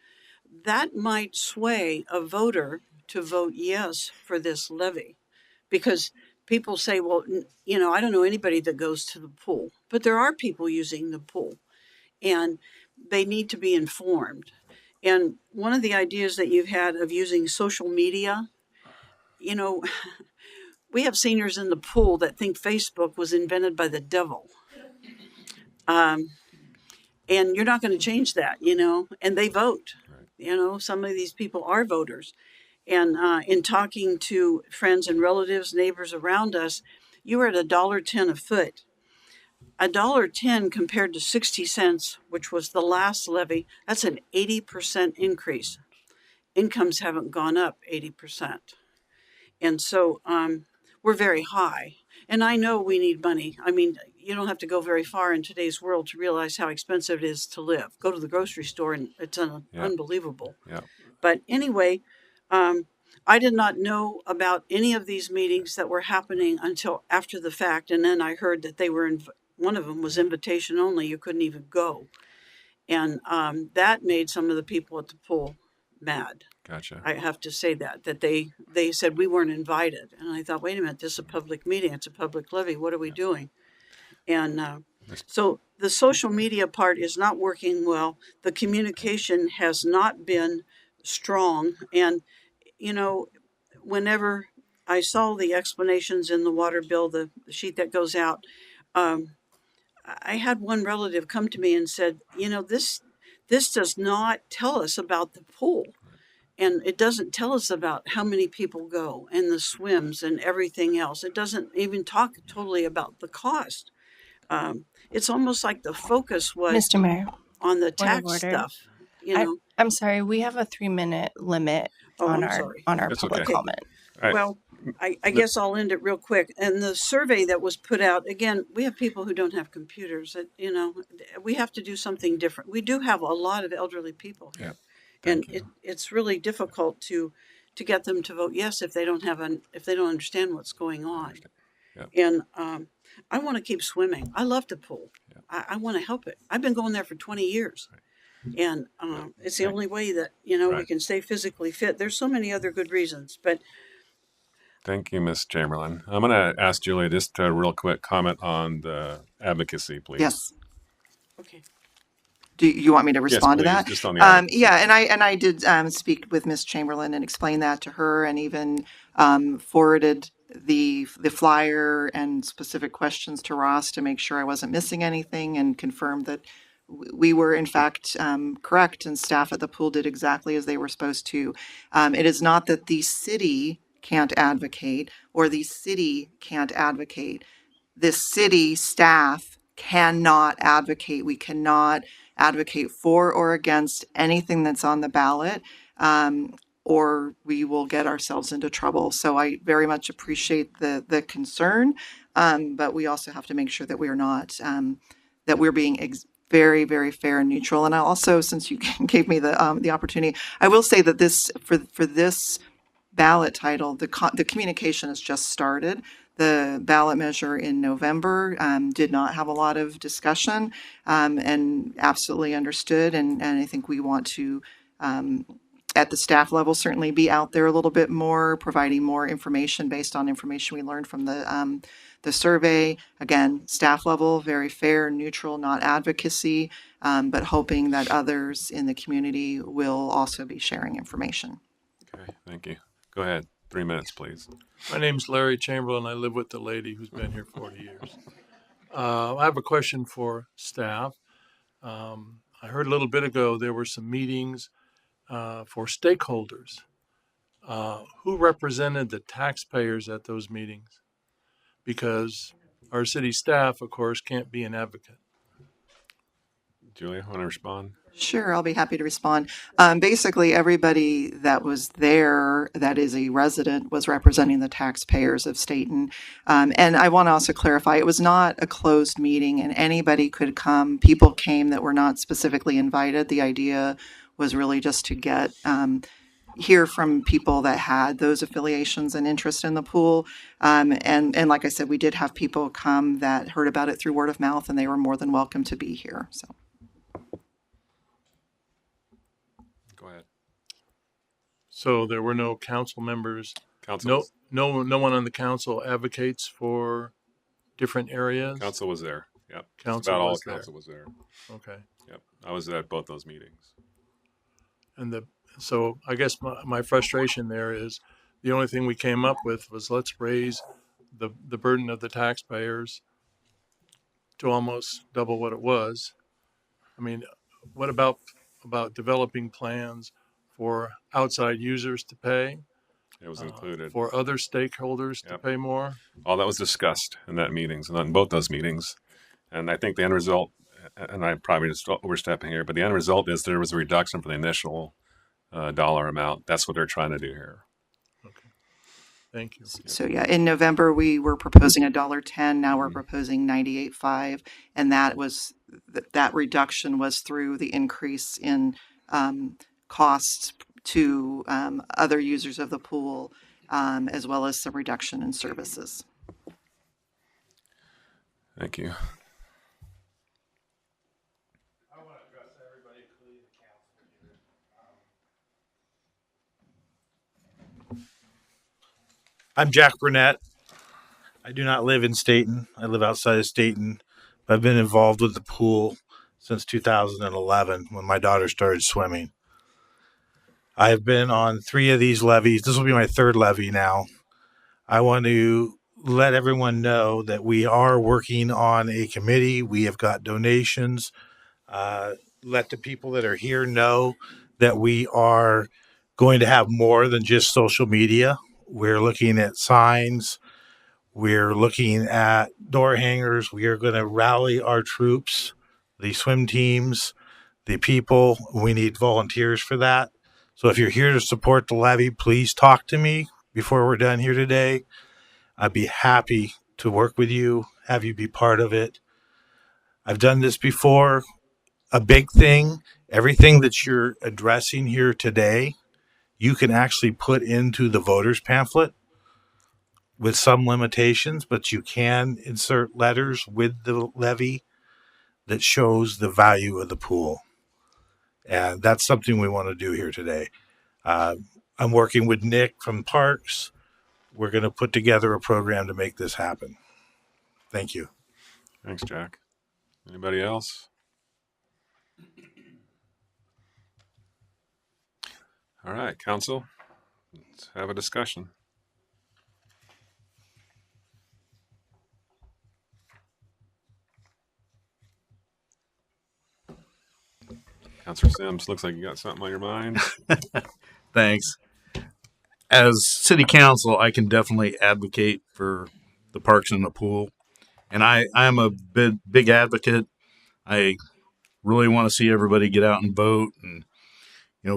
That might sway a voter to vote yes for this levy, because people say, well, I don't know anybody that goes to the pool, but there are people using the pool, and they need to be informed. And one of the ideas that you've had of using social media, we have seniors in the pool that think Facebook was invented by the devil. And you're not going to change that, and they vote. Right. Some of these people are voters. And in talking to friends and relatives, neighbors around us, you were at $1.10 a foot. $1.10 compared to 60 cents, which was the last levy, that's an 80% increase. Incomes haven't gone up 80%. And so we're very high. And I know we need money. I mean, you don't have to go very far in today's world to realize how expensive it is to live. Go to the grocery store and it's unbelievable. Yeah. But anyway, I did not know about any of these meetings that were happening until after the fact. And then I heard that they were, one of them was invitation only. You couldn't even go. And that made some of the people at the pool mad. Gotcha. I have to say that they said we weren't invited. And I thought, wait a minute, this is a public meeting. It's a public levy. What are we doing? And so the social media part is not working well. The communication has not been strong. And, whenever I saw the explanations in the water bill, the sheet that goes out, I had one relative come to me and said, this does not tell us about the pool. And it doesn't tell us about how many people go and the swims and everything else. It doesn't even talk totally about the cost. It's almost like the focus was Mr. Mayor, on the point of tax order. stuff. I'm sorry, we have a 3-minute limit on I'm our sorry. public okay. comment. All right. Well, I guess I'll end it real quick. And the survey that was put out, again, we have people who don't have computers. We have to do something different. We do have a lot of elderly people here. Yeah. And it's really difficult to get them to vote yes if they don't understand what's going on. Yeah. And I want to keep swimming. I love the pool. Yeah. I want to help it. I've been going there for 20 years. And it's the only way that we can stay physically fit. There's so many other good reasons, but Thank you, Ms. Chamberlain. I'm going to ask Julie just a real quick comment on the advocacy, please. Yes. okay. Do you want me to respond Yes, to please, that? just on the advocacy. Yeah, and I did speak with Ms. Chamberlain and explain that to her, and even forwarded the flyer and specific questions to Ross to make sure I wasn't missing anything, and confirmed that we were in fact correct, and staff at the pool did exactly as they were supposed to. It is not that the city can't advocate or the city can't advocate. The city staff cannot advocate. We cannot advocate for or against anything that's on the ballot, or we will get ourselves into trouble. So I very much appreciate the concern, but we also have to make sure that we are not, that we're being very, very fair and neutral. And I also, since you gave me the opportunity, I will say that this for this ballot title, the communication has just started. The ballot measure in November did not have a lot of discussion, and absolutely understood. And I think we want to, at the staff level, certainly be out there a little bit more, providing more information based on information we learned from the survey. Again, staff level, very fair, neutral, not advocacy, but hoping that others in the community will also be sharing information. Okay, thank you. Go ahead. 3 minutes, please. My name's Larry Chamberlain. I live with the lady who's been here 40 years. I have a question for staff. I heard a little bit ago there were some meetings for stakeholders. Who represented the taxpayers at those meetings? Because our city staff, of course, can't be an advocate. Julia, want to respond? Sure, I'll be happy to respond. Basically, everybody that was there that is a resident was representing the taxpayers of Stayton. And I want to also clarify, it was not a closed meeting and anybody could come. People came that were not specifically invited. The idea was really just to get hear from people that had those affiliations and interest in the pool. And like I said, we did have people come that heard about it through word of mouth, and they were more than welcome to be here. So. Go ahead. So there were no council members. Council. No one on the council advocates for different areas. Council was there. Yep. Council about all was there. council was there. Okay. Yep. I was at both those meetings. And so I guess my frustration there is the only thing we came up with was let's raise the burden of the taxpayers to almost double what it was. I mean, what about developing plans for outside users to pay? It was included. For other stakeholders to pay more? All that was discussed in that meetings, and in both those meetings. And I think the end result, and I'm probably just overstepping here, but the end result is there was a reduction for the initial dollar amount. That's what they're trying to do here. Okay. Thank you. So yeah, in November we were proposing $1.10. Now we're proposing 98.5, and that reduction was through the increase in costs to other users of the pool, as well as some reduction in services. Thank you. I'm Jack Burnett. I do not live in Stayton. I live outside of Stayton. I've been involved with the pool since 2011 when my daughter started swimming. I have been on 3 of these levies. This will be my 3rd levy now. I want to let everyone know that we are working on a committee. We have got donations. Let the people that are here know that we are going to have more than just social media. We're looking at signs. We're looking at door hangers. We are going to rally our troops, the swim teams, the people. We need volunteers for that. So if you're here to support the levy, please talk to me before we're done here today. I'd be happy to work with you, have you be part of it. I've done this before. A big thing, everything that you're addressing here today, you can actually put into the voters pamphlet with some limitations, but you can insert letters with the levy that shows the value of the pool. And that's something we want to do here today. I'm working with Nick from Parks. We're going to put together a program to make this happen. Thank you. Thanks, Jack. Anybody else? All right, council, let's have a discussion. Councilor Sims, looks like you got something on your mind. Thanks. As city council, I can definitely advocate for the parks and the pool. And I'm a big advocate. I really want to see everybody get out and vote and,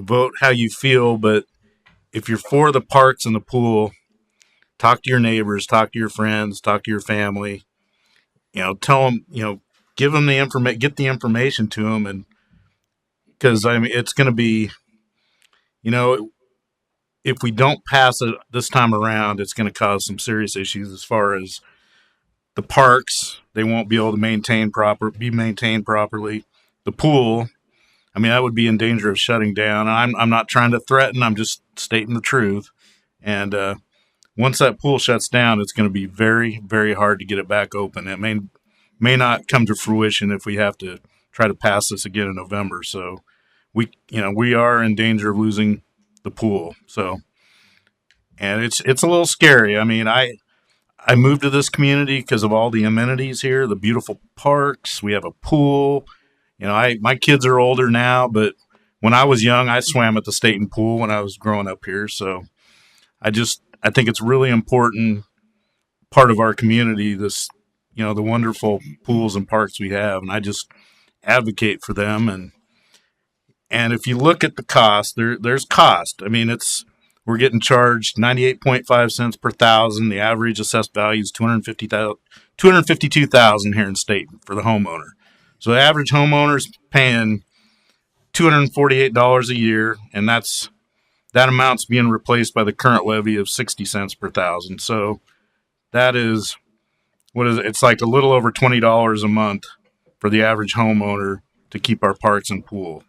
vote how you feel. But if you're for the parks and the pool, talk to your neighbors, talk to your friends, talk to your family, tell them, give them the information, get the information to them. And because it's going to be, if we don't pass it this time around, it's going to cause some serious issues as far as the parks. They won't be able to be maintained properly. The pool, that would be in danger of shutting down. I'm not trying to threaten. I'm just stating the truth. And once that pool shuts down, it's going to be very, very hard to get it back open. It may not come to fruition if we have to try to pass this again in November. So we are in danger of losing the pool. So, and it's a little scary. I moved to this community because of all the amenities here, the beautiful parks. We have a pool. My kids are older now, but when I was young, I swam at the Stayton pool when I was growing up here. So I think it's really important part of our community, this, the wonderful pools and parks we have. And I just advocate for them. And if you look at the cost, there's cost. We're getting charged 98.5 cents per thousand. The average assessed value is $252,000 here in Stayton for the homeowner. So the average homeowner is paying $248 a year, and that's that amount's being replaced by the current levy of 60 cents per thousand. So that is, what is it? It's like a little over $20 a month for the average homeowner to keep our parks and pool.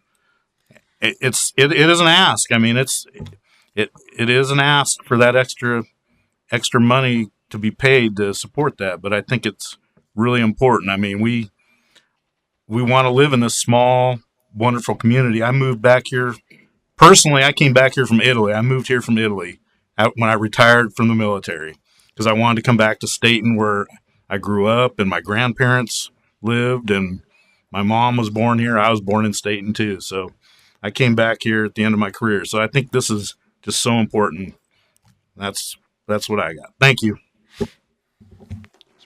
It is an ask. I mean, it is an ask for that extra money to be paid to support that, but I think it's really important. I mean, we want to live in this small, wonderful community. I moved back here personally. I came back here from Italy. I moved here from Italy when I retired from the military because I wanted to come back to Stayton where I grew up and my grandparents lived, and my mom was born here. I was born in Stayton too. So I came back here at the end of my career. So I think this is just so important. That's what I got. Thank you. Mr.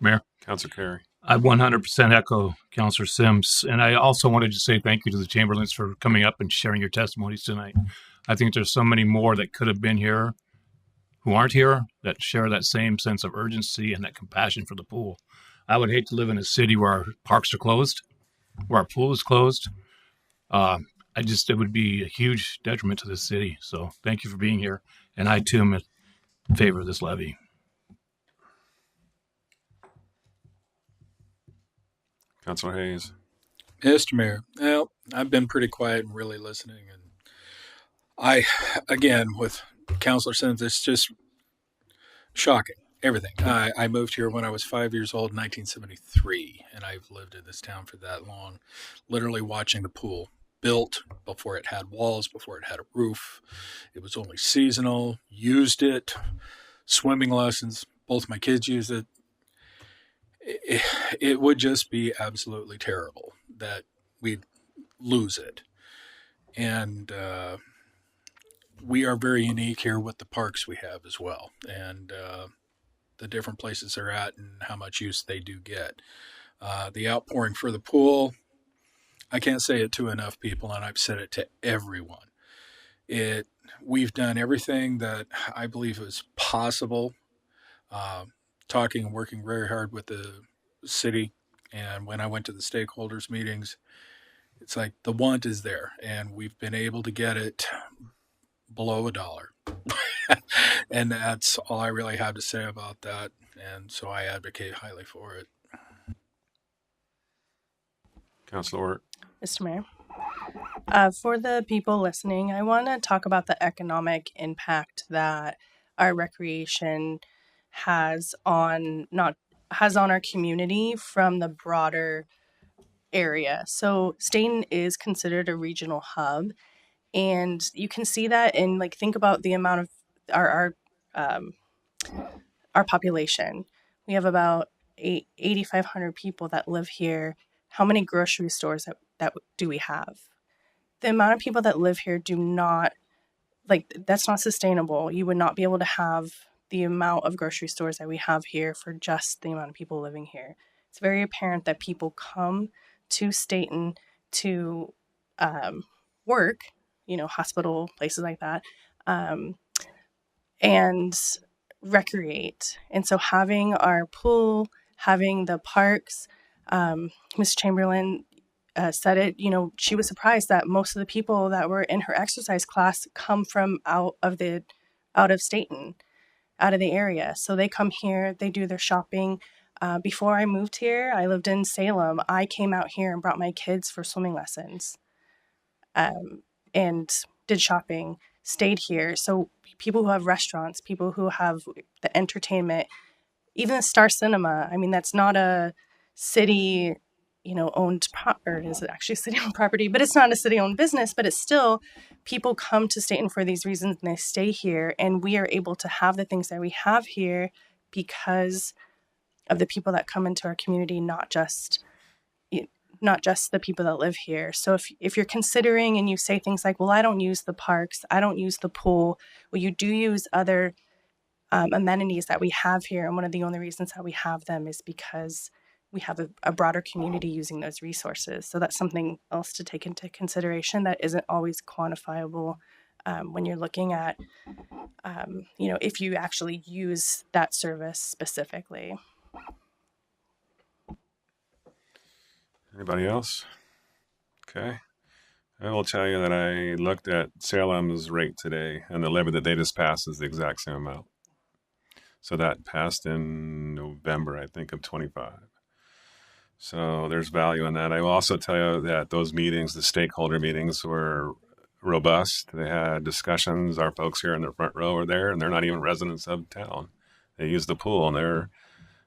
Mayor, Councilor Carey. I 100% echo Councilor Sims, and I also wanted to say thank you to the Chamberlains for coming up and sharing your testimonies tonight. I think there's so many more that could have been here who aren't here that share that same sense of urgency and that compassion for the pool. I would hate to live in a city where our parks are closed, where our pool is closed. It would be a huge detriment to the city. So thank you for being here. And I too am in favor of this levy. Councilor Hayes. Mr. Mayor, well, I've been pretty quiet and really listening. And again, with Councilor Sims, it's just shocking. Everything. I moved here when I was 5 years old in 1973, and I've lived in this town for that long, literally watching the pool built before it had walls, before it had a roof. It was only seasonal, used it, swimming lessons. Both my kids used it. It would just be absolutely terrible that we'd lose it. And we are very unique here with the parks we have as well. And the different places they're at and how much use they do get. The outpouring for the pool, I can't say it to enough people, and I've said it to everyone. We've done everything that I believe is possible, talking and working very hard with the city. And when I went to the stakeholders meetings, it's like the want is there, and we've been able to get it below $1. And that's all I really have to say about that. And so I advocate highly for it. Councilor Ort. Mr. Mayor. For the people listening, I want to talk about the economic impact that our recreation has on our community from the broader area. So Stayton is considered a regional hub, and you can see that in think about the amount of our population. We have about 8,500 people that live here. How many grocery stores that do we have? The amount of people that live here do not, that's not sustainable. You would not be able to have the amount of grocery stores that we have here for just the amount of people living here. It's very apparent that people come to Stayton to work, hospital, places like that, and recreate. And so having our pool, having the parks, Ms. Chamberlain said it, she was surprised that most of the people that were in her exercise class come from out of Stayton, out of the area. So they come here, they do their shopping. Before I moved here, I lived in Salem. I came out here and brought my kids for swimming lessons, and did shopping, stayed here. So people who have restaurants, people who have the entertainment, even the Star Cinema. I mean, that's not a city, owned, or is it actually city-owned property? But it's not a city-owned business, but it's still, people come to Stayton for these reasons and they stay here. And we are able to have the things that we have here because of the people that come into our community, not just the people that live here. So if you're considering and you say things like, well, I don't use the parks, I don't use the pool, well, you do use other amenities that we have here. And one of the only reasons that we have them is because we have a broader community using those resources. So that's something else to take into consideration that isn't always quantifiable when you're looking at, if you actually use that service specifically. Anybody else? Okay. I will tell you that I looked at Salem's rate today, and the levy that they just passed is the exact same amount. So that passed in November, I think, of 25. So there's value in that. I will also tell you that those meetings, the stakeholder meetings, were robust. They had discussions. Our folks here in the front row are there, and they're not even residents of town. They use the pool, and their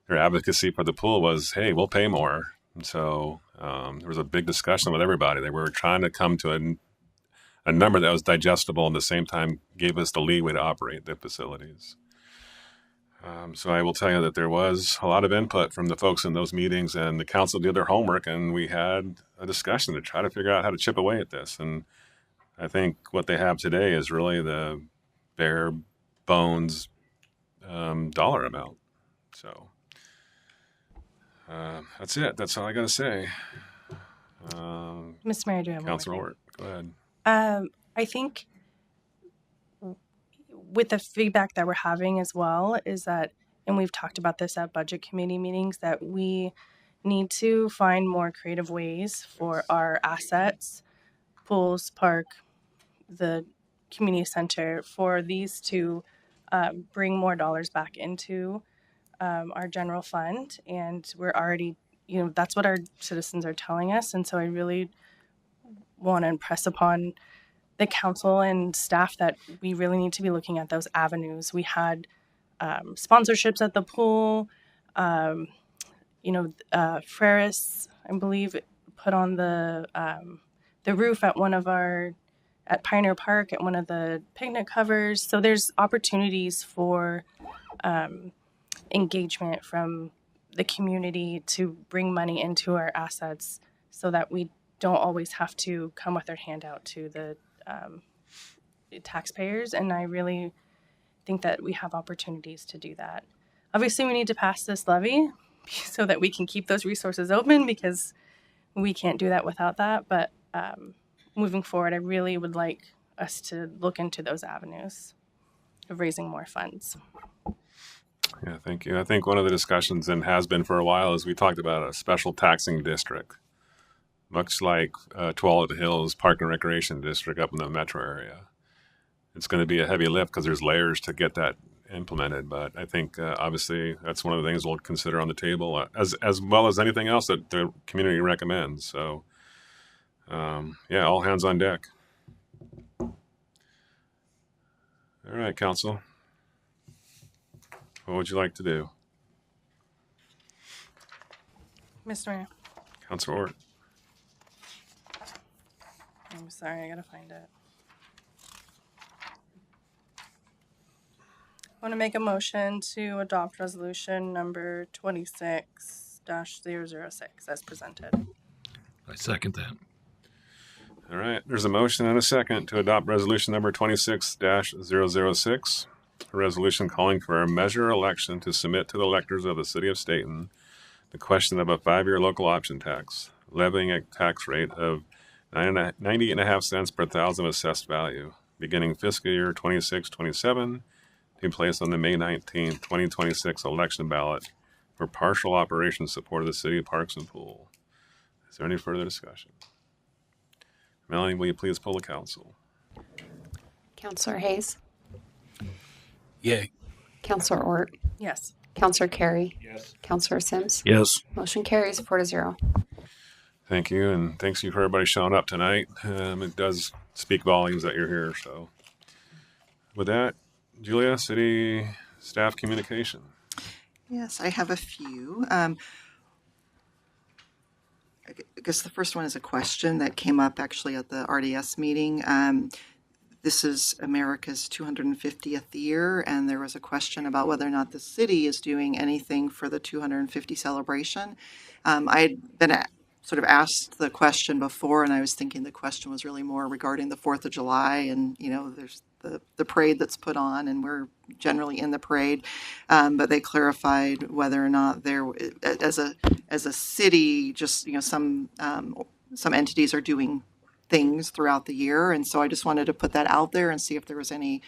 advocacy for the pool was, hey, we'll pay more. And so there was a big discussion with everybody. They were trying to come to a number that was digestible and at the same time gave us the leeway to operate the facilities. So I will tell you that there was a lot of input from the folks in those meetings, and the council did their homework, and we had a discussion to try to figure out how to chip away at this. And I think what they have today is really the bare bones dollar amount. So that's it. That's all I got to say. Mr. Mayor, do you have one more Councilor thing? Ort, go ahead. I think with the feedback that we're having as well is that, and we've talked about this at budget committee meetings, that we need to find more creative ways for our assets, pools, park, the community center, for these to bring more dollars back into our general fund. And we're already, that's what our citizens are telling us. And so I really want to impress upon the council and staff that we really need to be looking at those avenues. We had sponsorships at the pool. Ferris, I believe, put on the roof at at Pioneer Park at one of the picnic covers. So there's opportunities for engagement from the community to bring money into our assets so that we don't always have to come with our hand out to the taxpayers. And I really think that we have opportunities to do that. Obviously, we need to pass this levy so that we can keep those resources open, because we can't do that without that. But moving forward, I really would like us to look into those avenues of raising more funds. Yeah, thank you. I think one of the discussions, and has been for a while, is we talked about a special taxing district, much like Tualatin Hills Park and Recreation District up in the metro area. It's going to be a heavy lift because there's layers to get that implemented, but I think obviously that's one of the things we'll consider on the table, as well as anything else that the community recommends. So yeah, all hands on deck. All right, council. What would you like to do? Mr. Mayor. Councilor Ort. I'm sorry, I gotta find it. I want to make a motion to adopt resolution number 26-006 as presented. I second that. All right, there's a motion and a second to adopt resolution number 26-006, a resolution calling for a measure election to submit to the electors of the city of Stayton the question of a 5-year local option tax, levying a tax rate of 90.5 cents per thousand assessed value, beginning fiscal year 26-27, to be placed on the May 19th, 2026 election ballot for partial operation support of the city parks and pool. Is there any further discussion? Melanie, will you please poll the council? Counselor Hayes, Yay. Counselor Ort, Yes. Counselor Carey, Yes. Counselor Sims. Yes. Motion carries 4-0. Thank you, and thanks you for everybody showing up tonight. It does speak volumes that you're here. So with that, Julia, city staff communication. Yes, I have a few. I guess the first one is a question that came up actually at the RDS meeting. This is America's 250th year, and there was a question about whether or not the city is doing anything for the 250 celebration. I had been sort of asked the question before, and I was thinking the question was really more regarding the 4th of July, and there's the parade that's put on, and we're generally in the parade. But they clarified whether or not there, as a city, just some entities are doing things throughout the year, and so I just wanted to put that out there and see if there was any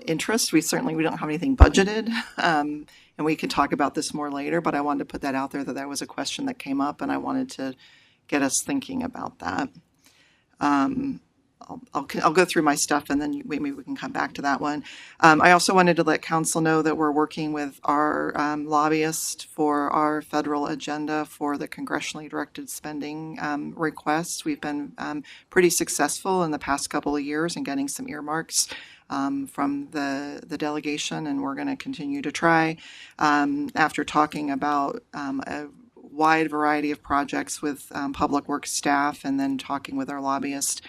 interest. We don't have anything budgeted, and we can talk about this more later, but I wanted to put that out there that was a question that came up, and I wanted to get us thinking about that. I'll go through my stuff and then maybe we can come back to that one. I also wanted to let council know that we're working with our lobbyist for our federal agenda for the congressionally directed spending requests. We've been pretty successful in the past couple of years in getting some earmarks from the delegation, and we're going to continue to try. After talking about a wide variety of projects with public works staff and then talking with our lobbyist,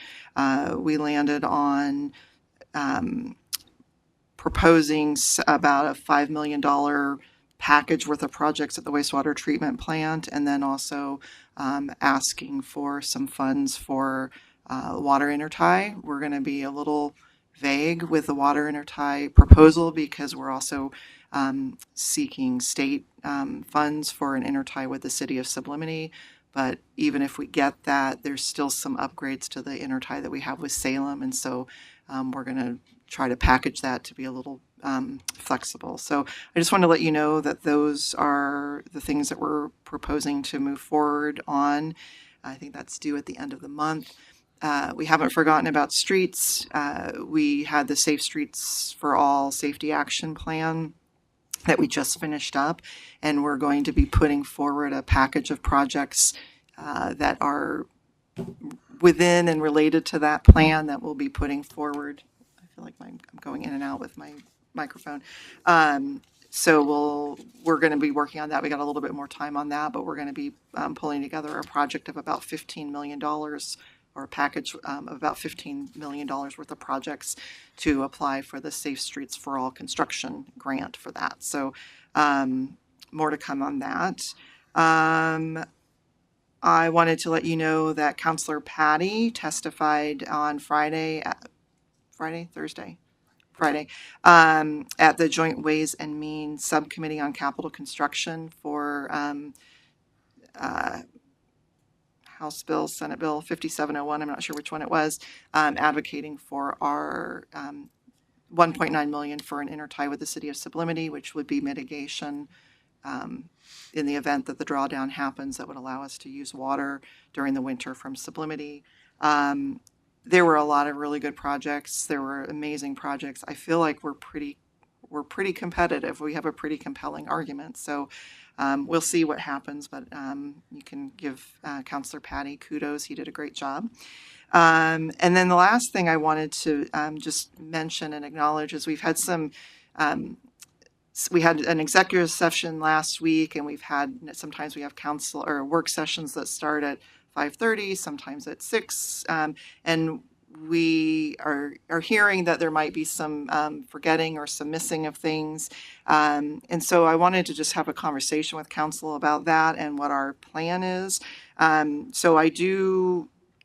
we landed on proposing about a $5 million package worth of projects at the wastewater treatment plant, and then also asking for some funds for water intertie. We're going to be a little vague with the water intertie proposal because we're also seeking state funds for an intertie with the city of Sublimity. But even if we get that, there's still some upgrades to the intertie that we have with Salem. And so we're going to try to package that to be a little flexible. So I just want to let you know that those are the things that we're proposing to move forward on. I think that's due at the end of the month. We haven't forgotten about streets. We had the Safe Streets for All Safety Action Plan that we just finished up, and we're going to be putting forward a package of projects that are within and related to that plan that we'll be putting forward. I feel like I'm going in and out with my microphone. So we're going to be working on that. We got a little bit more time on that, but we're going to be pulling together a project of about $15 million, or a package of about $15 million worth of projects to apply for the Safe Streets for All construction grant for that. So more to come on that. I wanted to let you know that Councilor Patty testified on Friday at the Joint Ways and Means Subcommittee on Capital Construction for House Bill, Senate Bill 5701, I'm not sure which one it was, advocating for our $1.9 million for an intertie with the city of Sublimity, which would be mitigation in the event that the drawdown happens that would allow us to use water during the winter from Sublimity. There were a lot of really good projects. There were amazing projects. I feel like we're pretty competitive. We have a pretty compelling argument. So we'll see what happens, but you can give Councilor Patty kudos. He did a great job. And then the last thing I wanted to just mention and acknowledge is we've had we had an executive session last week, and sometimes we have council or work sessions that start at 5:30, sometimes at 6, and we are hearing that there might be some forgetting or some missing of things. And so I wanted to just have a conversation with council about that and what our plan is.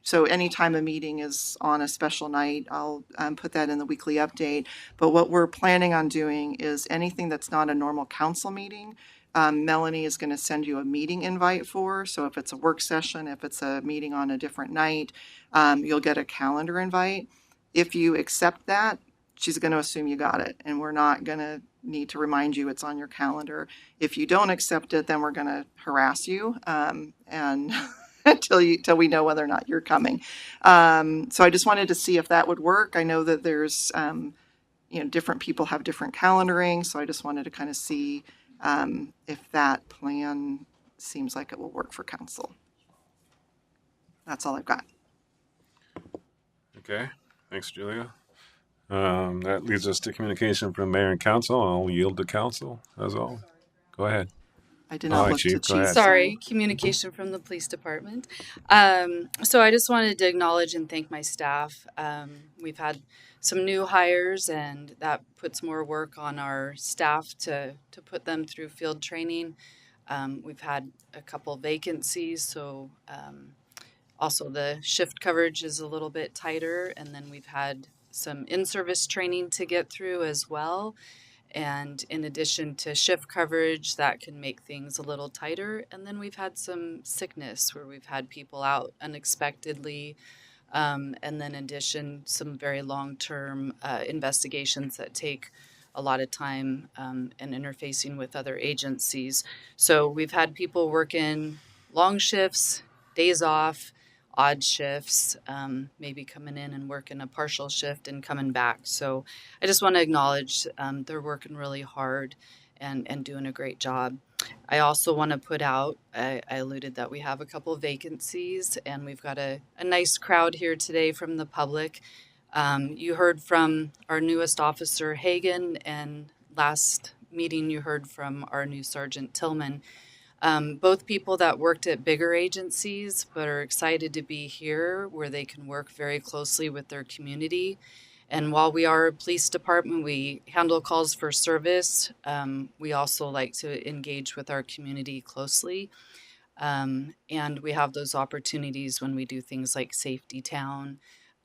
So anytime a meeting is on a special night, I'll put that in the weekly update. But what we're planning on doing is anything that's not a normal council meeting, Melanie is going to send you a meeting invite for. So if it's a work session, if it's a meeting on a different night, you'll get a calendar invite. If you accept that, she's going to assume you got it, and we're not going to need to remind you it's on your calendar. If you don't accept it, then we're going to harass you and until we know whether or not you're coming. So I just wanted to see if that would work. I know that there's different people have different calendaring, so I just wanted to kind of see if that plan seems like it will work for council. That's all I've got. Okay, thanks, Julia. That leads us to communication from mayor and council. I'll yield to council as all. Go ahead. I did not look to Chief. Sorry, communication from the police department. So I just wanted to acknowledge and thank my staff. We've had some new hires, and that puts more work on our staff to put them through field training. We've had a couple vacancies, so also the shift coverage is a little bit tighter, and then we've had some in-service training to get through as well. And in addition to shift coverage, that can make things a little tighter. And then we've had some sickness where we've had people out unexpectedly. And then in addition, some very long-term investigations that take a lot of time and interfacing with other agencies. So we've had people working long shifts, days off, odd shifts, maybe coming in and working a partial shift and coming back. So I just want to acknowledge they're working really hard and doing a great job. I also want to put out, I alluded that we have a couple of vacancies and we've got a nice crowd here today from the public. You heard from our newest officer, Hagan, and last meeting you heard from our new Sergeant Tillman. Both people that worked at bigger agencies but are excited to be here where they can work very closely with their community. And while we are a police department, we handle calls for service. We also like to engage with our community closely. And we have those opportunities when we do things like Safety Town,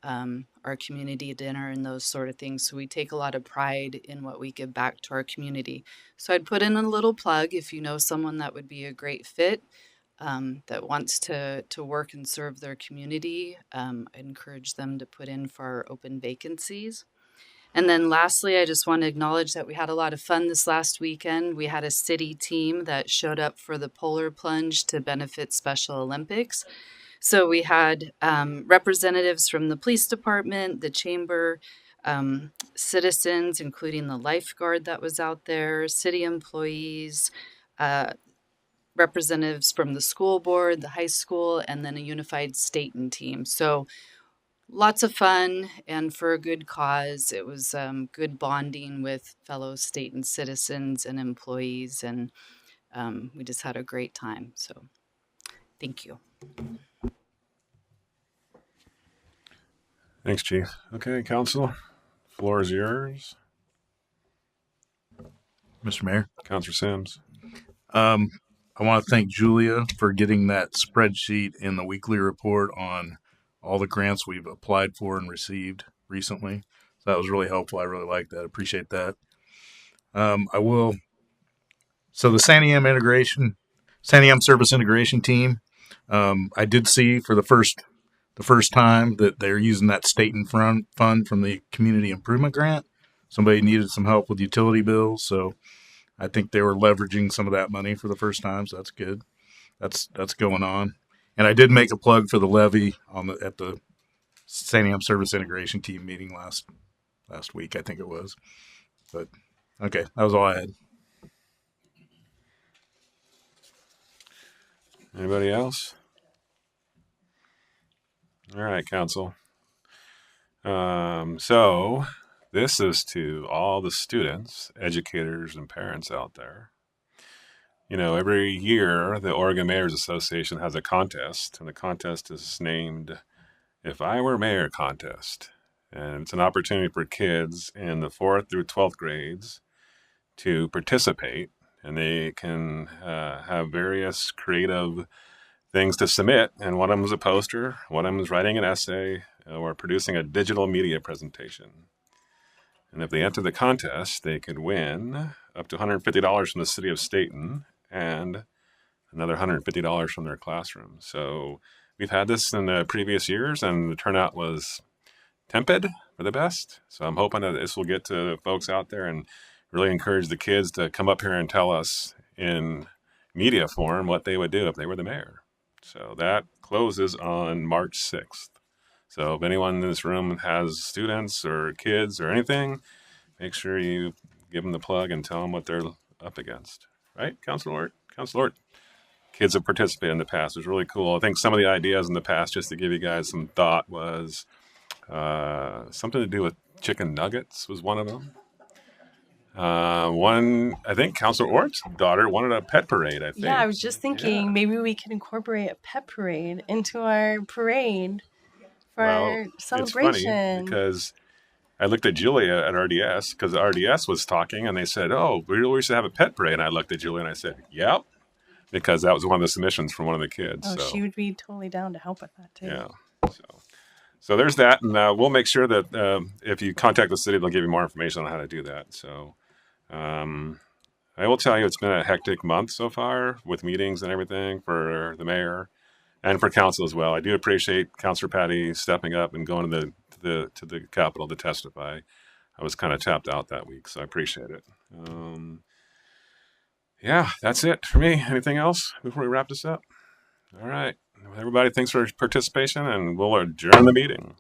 our community dinner, and those sort of things. So we take a lot of pride in what we give back to our community. So I'd put in a little plug if you know someone that would be a great fit, that wants to work and serve their community. I encourage them to put in for our open vacancies. And then lastly, I just want to acknowledge that we had a lot of fun this last weekend. We had a city team that showed up for the polar plunge to benefit Special Olympics. So we had representatives from the police department, the chamber, citizens, including the lifeguard that was out there, city employees, representatives from the school board, the high school, and then a unified Stayton team. So lots of fun and for a good cause. It was good bonding with fellow Stayton citizens and employees, and we just had a great time. So thank you. Thanks, Chief. Okay, Council, floor is yours. Mr. Mayor. Councilor Sims. I want to thank Julia for getting that spreadsheet in the weekly report on all the grants we've applied for and received recently. So that was really helpful. I really like that. Appreciate that. So the Santiam Service Integration Team, I did see for the first time that they're using that Stayton fund from the Community Improvement Grant. Somebody needed some help with utility bills, so I think they were leveraging some of that money for the first time. So that's good. That's going on. And I did make a plug for the levy at the Santiam Service Integration Team meeting last week, I think it was. But okay, that was all I had. Anybody else? All right, Council. So this is to all the students, educators, and parents out there. You know, every year the Oregon Mayors Association has a contest, and the contest is named If I Were Mayor Contest. And it's an opportunity for kids in the 4th through 12th grades to participate, and they can have various creative things to submit. And one of them is a poster, one of them is writing an essay, or producing a digital media presentation. And if they enter the contest, they could win up to $150 from the city of Stayton and another $150 from their classroom. So we've had this in the previous years, and the turnout was tepid for the best. So I'm hoping that this will get to folks out there and really encourage the kids to come up here and tell us in media form what they would do if they were the mayor. So that closes on March 6th. So if anyone in this room has students or kids or anything, make sure you give them the plug and tell them what they're up against. Right, Councilor Ort? Kids have participated in the past. It was really cool. I think some of the ideas in the past, just to give you guys some thought, was something to do with chicken nuggets was one of them. I think Councilor Ort's daughter wanted a pet parade, I think. Yeah, I was just thinking maybe we could incorporate a pet parade into our parade for our celebration. It's funny because I looked at Julia at RDS because RDS was talking and they said, oh, we should have a pet parade. And I looked at Julia and I said, yep, because that was one of the submissions from one of the kids. Oh, so she would be totally down to help with that too. Yeah. So there's that. And we'll make sure that if you contact the city, they'll give you more information on how to do that. So I will tell you, it's been a hectic month so far with meetings and everything for the mayor and for council as well. I do appreciate Councilor Patty stepping up and going to the Capitol to testify. I was kind of tapped out that week, so I appreciate it. Yeah, that's it for me. Anything else before we wrap this up? All right. Everybody, thanks for participation, and we'll adjourn the meeting.